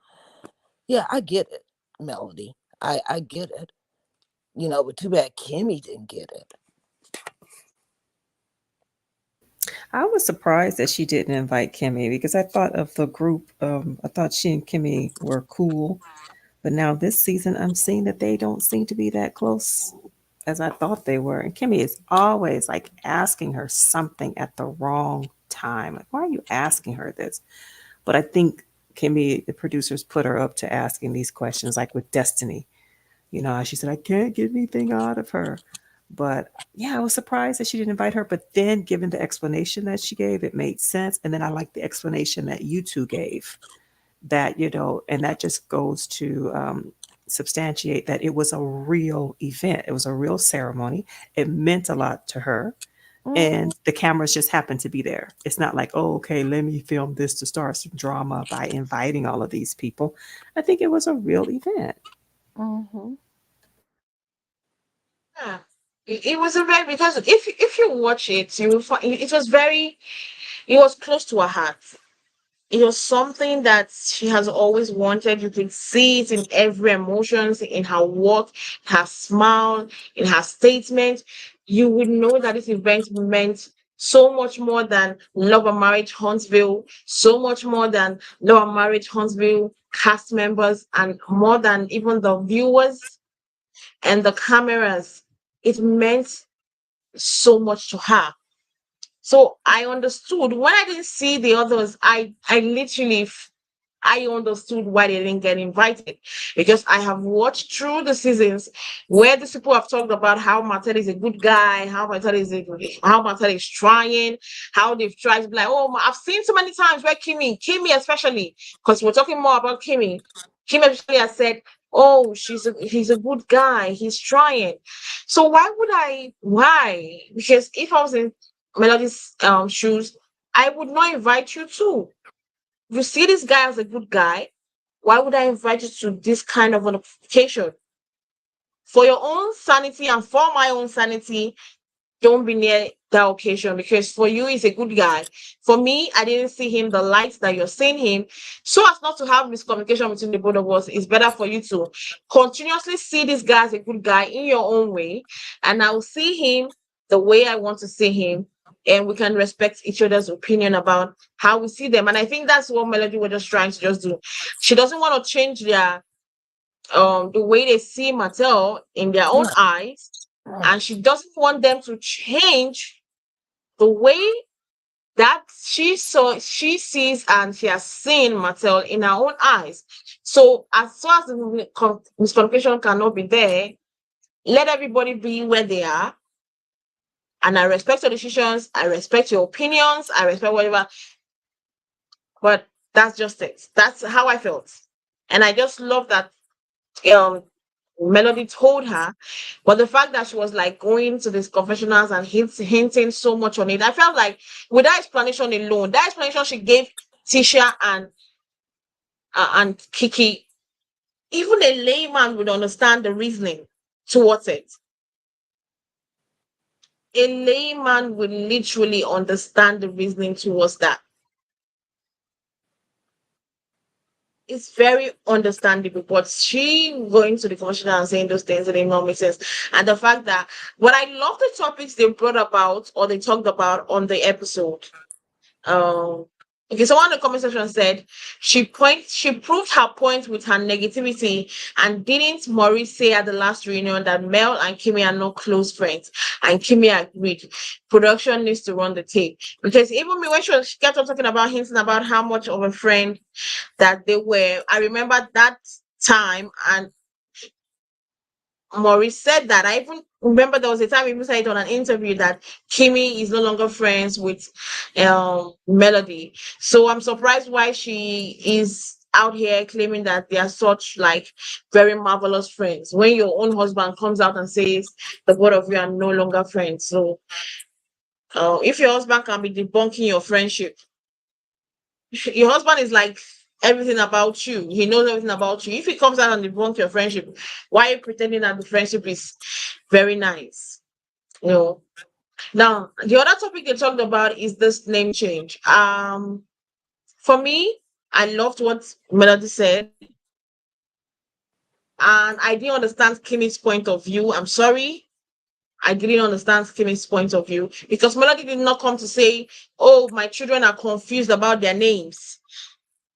yeah, I get it, Melody. I get it. But too bad Kimmy didn't get it. I was surprised that she didn't invite Kimmy because I thought of the group. I thought she and Kimmy were cool, but now this season I'm seeing that they don't seem to be that close as I thought they were. And Kimmy is always like asking her something at the wrong time. Like, why are you asking her this? But I think Kimmy, the producers, put her up to asking these questions, like with Destiny. She said, I can't get anything out of her. But yeah, I was surprised that she didn't invite her. But then, given the explanation that she gave, it made sense. And then I like the explanation that you two gave and that just goes to substantiate that it was a real event, it was a real ceremony. It meant a lot to her. Mm-hmm. And the cameras just happened to be there. It's not like, oh, okay, let me film this to start some drama by inviting all of these people. I think it was a real event. Mm-hmm. Yeah. It was a very, because if you watch it, you will find it was close to her heart. It was something that she has always wanted. You could see it in every emotions, in her walk, her smile, in her statement. You would know that this event meant so much more than Love and Marriage Huntsville, so much more than Love and Marriage Huntsville cast members, and more than even the viewers and the cameras. It meant so much to her. So I understood when I didn't see the others. I literally I understood why they didn't get invited, because I have watched through the seasons where these people have talked about how Martel is a good guy, how Martel is trying, how they've tried to be like, oh, I've seen so many times where Kimmi especially, because we're talking more about Kimmi especially has said, oh, he's a good guy, he's trying. So why would I? Why? Because if I was in Melody's shoes, I would not invite you too. You see this guy as a good guy, why would I invite you to this kind of an occasion? For your own sanity and for my own sanity, don't be near that occasion, because for you he's a good guy. For me, I didn't see him the light that you're seeing him. So as not to have miscommunication between the both of us, it's better for you to continuously see this guy as a good guy in your own way, and I'll see him the way I want to see him. And we can respect each other's opinion about how we see them. And I think that's what Melody was just trying to just do. She doesn't want to change the way they see Mattel in their own Right. eyes, Right. and she doesn't want them to change the way that she sees and she has seen Mattel in her own eyes. So as far as the miscommunication cannot be there, let everybody be where they are. And I respect your decisions, I respect your opinions, I respect whatever, but that's just it. That's how I felt. And I just love that um Melody told her, but the fact that she was like going to these confessionals and hinting so much on it, I felt like with that explanation alone, that explanation she gave Tisha and Kiki, even a layman would understand the reasoning towards it. A layman would literally understand the reasoning towards that. It's very understandable, but she going to the commissioner and saying those things, it did not make sense. And the fact that, what I love the topics they brought about or they talked about on the episode. Um, okay, someone in the comment section said she proved her point with her negativity, and didn't Maurice say at the last reunion that Mel and Kimmy are not close friends? And Kimmy agreed. Production needs to run the tape, because even me when she kept on talking about hinting about how much of a friend that they were. I remember that time, and Maurice said that. I even remember there was a time he even said it on an interview that Kimmy is no longer friends with Melody. So I'm surprised why she is out here claiming that they are such like very marvelous friends when your own husband comes out and says the both of you are no longer friends. So if your husband can be debunking your friendship, your husband is like everything about you. He knows everything about you. If he comes out and debunk your friendship, why are you pretending that the friendship is very nice? You know. Now, the other topic they talked about is this name change. For me, I loved what Melody said, and I didn't understand Kimmy's point of view. I'm sorry, I didn't understand Kimmy's point of view because Melody did not come to say, "Oh, my children are confused about their names,"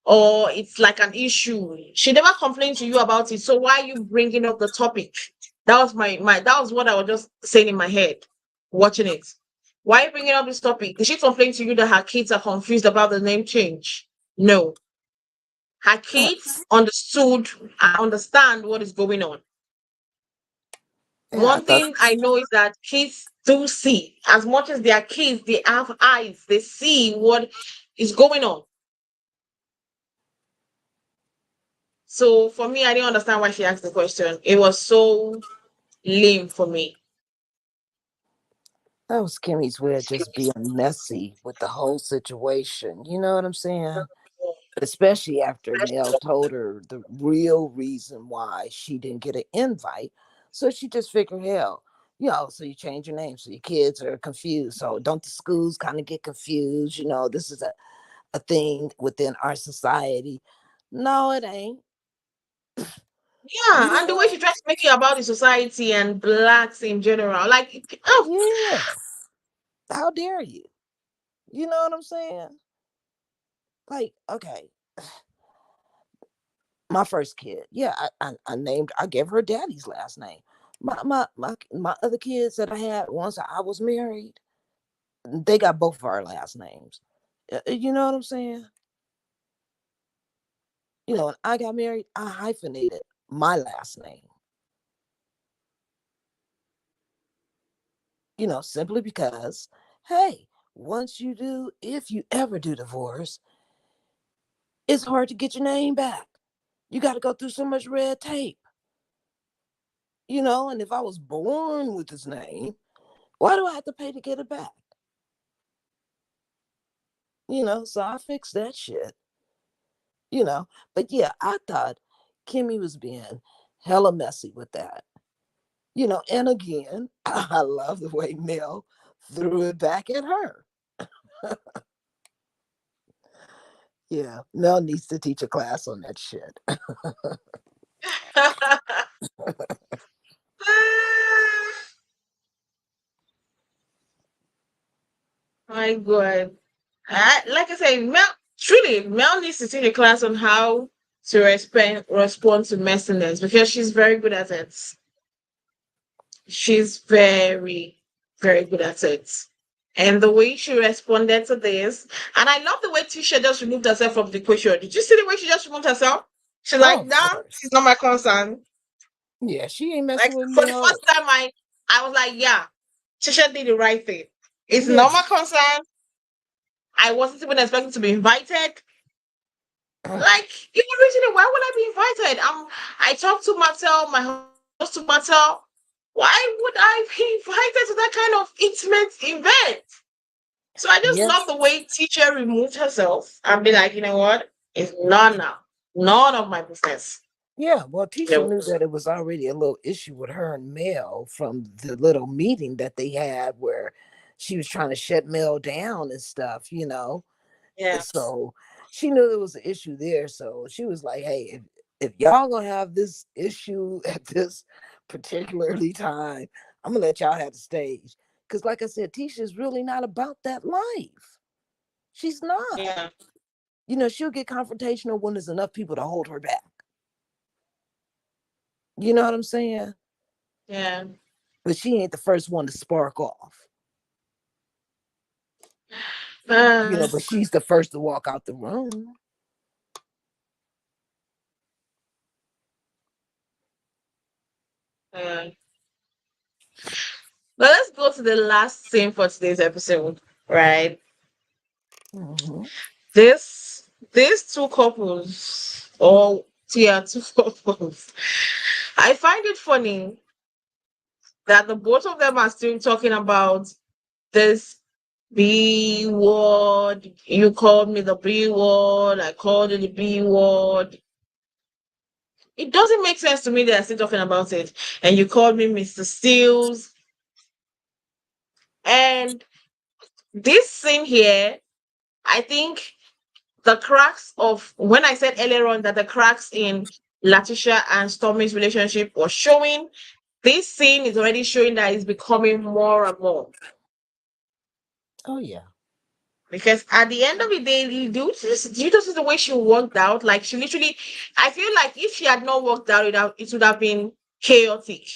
or it's like an issue. She never complained to you about it. So why are you bringing up the topic? That was my that was what I was just saying in my head, watching it. Why are you bringing up this topic? Did she complain to you that her kids are confused about the name change? No. Her Uh, kids understood and understand what is going on. yeah, I One thought. thing I know is that kids do see. As much as they are kids, they have eyes. They see what is going on. So for me, I didn't understand why she asked the question. It was so lame for me. That was Kimmy's way of just being messy with the whole situation. You know what I'm saying? Especially after Nell told her the real reason why she didn't get an invite. So she just figured, hell, so you change your name. So your kids are confused. So don't the schools kind of get confused? This is a thing within our society. No, it ain't. You Yeah, and the way know? she tried to make it about the society and blacks in general, like, oh, Yeah. How dare you? You know what I'm saying? Like, okay, my first kid. Yeah, I gave her daddy's last name. My other kids that I had once I was married, they got both of our last names. You know what I'm saying? When I got married, I hyphenated my last name. Simply because, hey, once you do, if you ever do divorce, it's hard to get your name back. You got to go through so much red tape. And if I was born with this name, why do I have to pay to get it back? So I fixed that shit, you know. But yeah, I thought Kimmy was being hella messy with that. And again, I love the way Nell threw it back at her. Yeah, Nell needs to teach a class on that shit. my God. Like I said, Mel needs to take a class on how to respond to messengers because she's very good at it. She's very, very good at it. And the way she responded to this, and I love the way Tisha just removed herself from the equation. Did you see the way she just removed herself? She's Oh, like, of nah, course. she's not my concern. Yeah, she ain't Like messing with for the Nell. first time, I was like, yeah, Tisha did the right thing. It's Yeah. not my concern. I wasn't even expecting to be invited. Like, even originally, why would I be invited? I talked to Martel, my host to Martel. Why would I be invited to that kind of intimate event? So I just Yeah. love the way teacher removed herself and be like, you know what? It's none now. None of my business. Yeah, well, Tisha No. knew that it was already a little issue with her and Mel from the little meeting that they had where she was trying to shut Mel down and stuff. Yeah. So she knew there was an issue there. So she was like, hey, if y'all gonna have this issue at this particularly time, I'm gonna let y'all have the stage. Because like I said, Tisha's really not about that life. She's not. Yeah. She'll get confrontational when there's enough people to hold her back. You know what I'm saying? Yeah. But she ain't the first one to spark off. Uh, But she's the first to walk out the room. uh. But let's go to the last scene for today's episode, right? Mm-hmm. These two couples, or yeah, two couples. I find it funny that the both of them are still talking about this B word. You called me the B word. I called you the B word. It doesn't make sense to me that they're still talking about it. And you called me Mr. Steels. And this scene here, I think the cracks of when I said earlier on that the cracks in LaTisha and Stormi's relationship was showing, this scene is already showing that it's becoming more and more. Oh yeah. Because at the end of the day, do you just see the way she worked out? Like she literally, I feel like if she had not worked out, it would have been chaotic.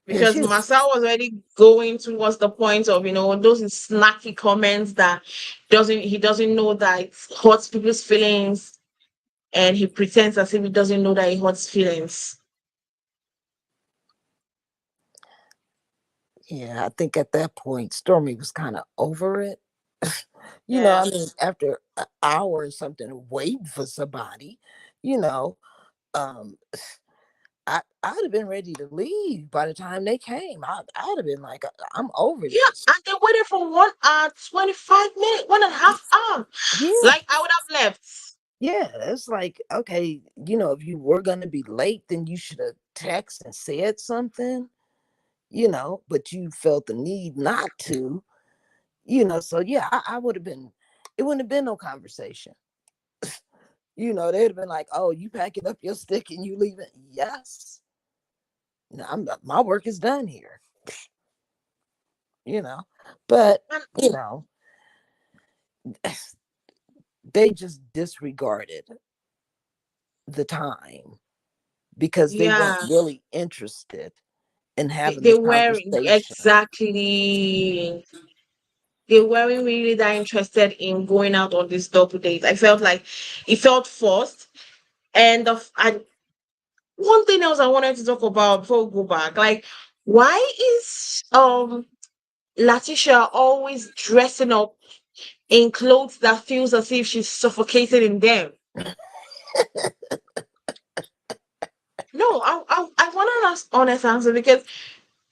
Yeah, Because Marcel was already going towards the point of, those snacky comments that he doesn't know that it hurts people's feelings, and he pretends as if he doesn't know that it hurts feelings. yeah, I think at that point Stormy was kind of over it. I Yeah. mean, after an hour or something waiting for somebody, you know, um, I'd have been ready to leave by the time they came. I'd have been like, I'm over Yeah, this. and they waited for 1 hour, 25 minutes, 1.5 hours. Yeah, Like I would have left. yeah. It's like, okay, if you were gonna be late, then you should have texted and said something, but you felt the need not to, So yeah, I would have been. It wouldn't have been no conversation. They'd have been like, "Oh, you packing up your stick and you leaving?" Yes. My work is done here. you know. But And you know, they just disregarded the time because they weren't yeah, really interested in having they this were conversation. exactly. They weren't really that interested in going out on this double date. I felt like it felt forced. And one thing else I wanted to talk about before we go back, like, why is Latisha always dressing up in clothes that feels as if she's suffocated in them? No, I want an honest answer because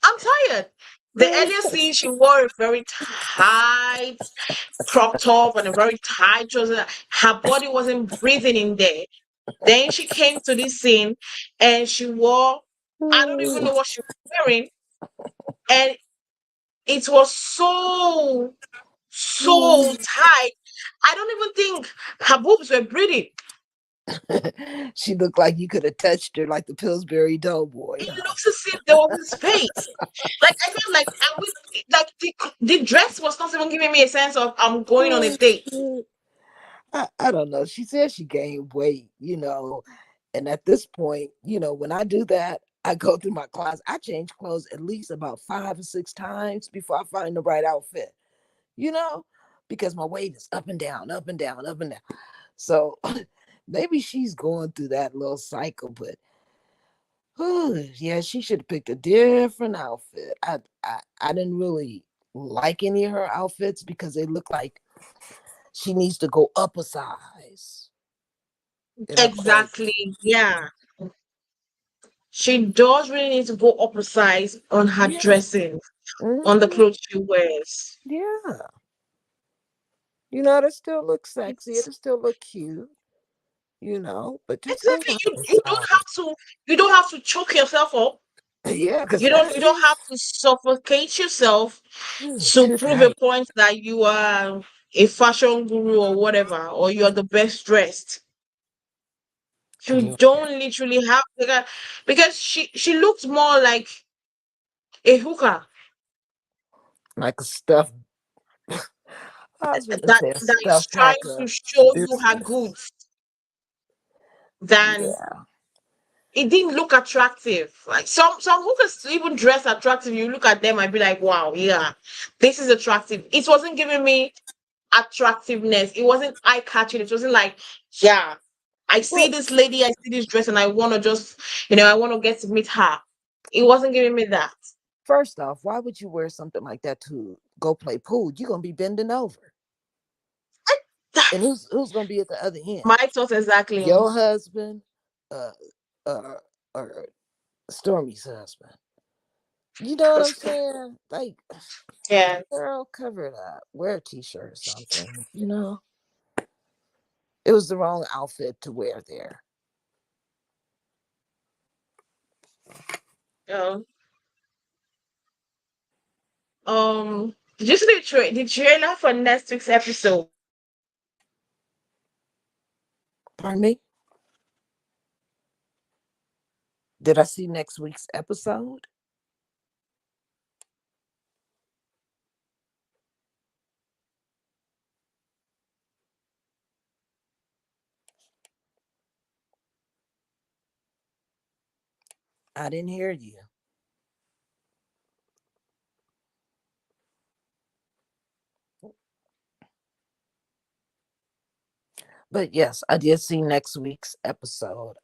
I'm tired. The earlier scene, she wore a very tight crop top and a very tight trouser. Her body wasn't breathing in there. Then she came to this scene and she wore, I don't even know what she was wearing. And it was so tight. I don't even think her boobs were breathing. She looked like you could have touched her like the Pillsbury Doughboy, It huh? looks as if there was a space. Like I felt like like the dress was not even giving me a sense of I'm going on a date. I don't know. She said she gained weight. And at this point, when I do that, I go through my closet. I change clothes at least about 5 or 6 times before I find the right outfit, you know, because my weight is up and down, up and down, up and down. So maybe she's going through that little cycle, but yeah, she should have picked a different outfit. I didn't really like any of her outfits because they look like she needs to go up a size in her clothes. Exactly. Yeah. She does really need to go up a size on her Yeah. dressing, on the Hmm. clothes she wears. Yeah. It still looks sexy. It's It still look cute, but just go exactly, up you a you don't size. have to you don't have to choke yourself up. Yeah, because You don't have to suffocate yourself it's to too prove a tight. point that you are a fashion guru or whatever, or you're the best dressed. You Yeah, don't literally have to, because she looked more like a hooker like a stuffed, I was gonna say a that is stuffed trying pack to of show you her biscuits. goods than Yeah. it didn't look attractive. Like some hookers even dress attractive. You look at them and be like, wow, yeah, this is attractive. It wasn't giving me attractiveness. It wasn't eye catching. It wasn't like, yeah, I see Well, this lady, I see this dress, and I want to just, I want to get to meet her. It wasn't giving me that. first off, why would you wear something like that to go play pool? You're gonna be bending over. And who's gonna be at the other end? My thoughts exactly. Your husband, uh, uh, or Stormy's husband. You know what I'm saying? Like, Yeah. girl, cover it up. Wear a t-shirt or something. It was the wrong outfit to wear there. Yeah. did you see the trailer for next week's episode? Pardon me? Did I see next week's episode? I didn't hear you. But yes, I did see next week's episode.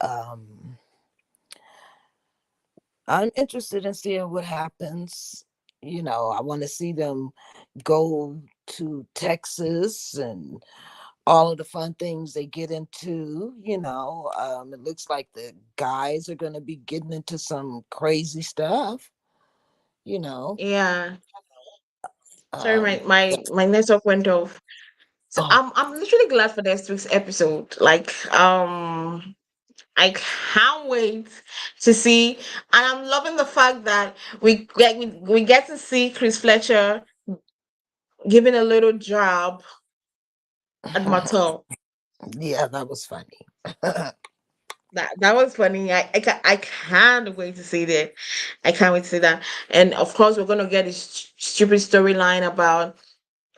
I'm interested in seeing what happens. I want to see them go to Texas and all of the fun things they get into. It looks like the guys are going to be getting into some crazy stuff. You know, Yeah. Sorry, um, my network went off. So oh, I'm literally glad for next week's episode. Like, I can't wait to see, and I'm loving the fact that we get to see Chris Fletcher giving a little job at Mattel. yeah, that was funny. That was funny. I can't wait to see that. I can't wait to see that. And of course, we're gonna get this stupid storyline about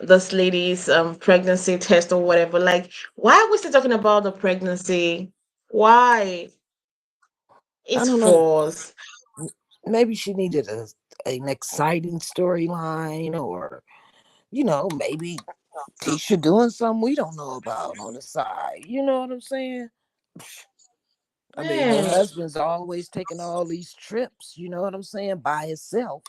this lady's pregnancy test or whatever. Like, why are we still talking about the pregnancy? Why? I It's don't know. false. Maybe she needed an exciting storyline, or maybe Tisha doing something we don't know about on the side. You know what I'm saying? I mean, her Man, husband's always taking all these trips. You know what I'm saying? By himself.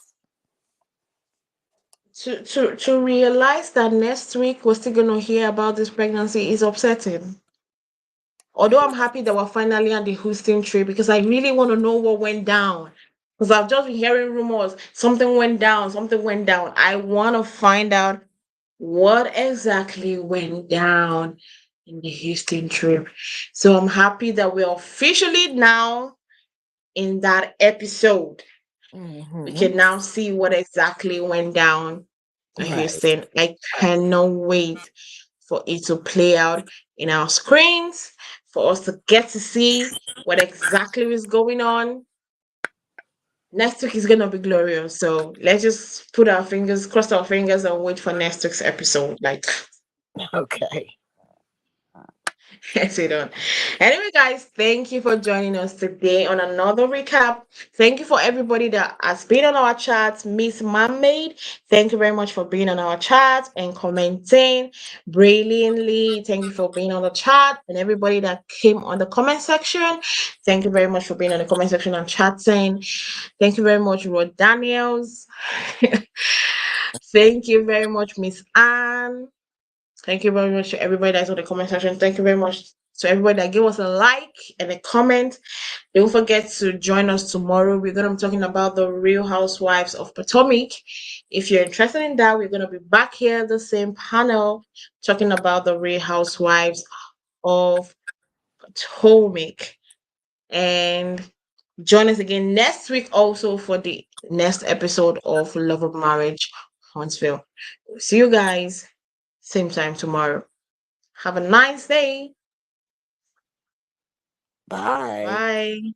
to realize that next week we're still gonna hear about this pregnancy is upsetting. Although I'm happy that we're finally on the Houston trip because I really want to know what went down. Because I've just been hearing rumors, something went down, something went down. I want to find out what exactly went down in the Houston trip. So I'm happy that we're officially now in that episode. We Hmm. can now see what exactly went down in Right. Houston. I cannot wait for it to play out in our screens, for us to get to see what exactly is going on. Next week is gonna be glorious. So let's just put our fingers, cross our fingers, and wait for next week's episode. Like, Okay. yes, we don't. Anyway, guys, thank you for joining us today on another recap. Thank you for everybody that has been on our chat. Miss Mermaid, thank you very much for being on our chat and commenting brilliantly. Thank you for being on the chat and everybody that came on the comment section. Thank you very much for being on the comment section and chatting. Thank you very much, Rod Daniels. Thank you very much, Miss Anne. Thank you very much to everybody that's on the comment section. Thank you very much to everybody that gave us a like and a comment. Don't forget to join us tomorrow. We're going to be talking about the Real Housewives of Potomac. If you're interested in that, we're going to be back here, the same panel, talking about the Real Housewives of Potomac. And join us again next week also for the next episode of Love of Marriage Huntsville. See you guys same time tomorrow. Have a nice day. Bye. Bye.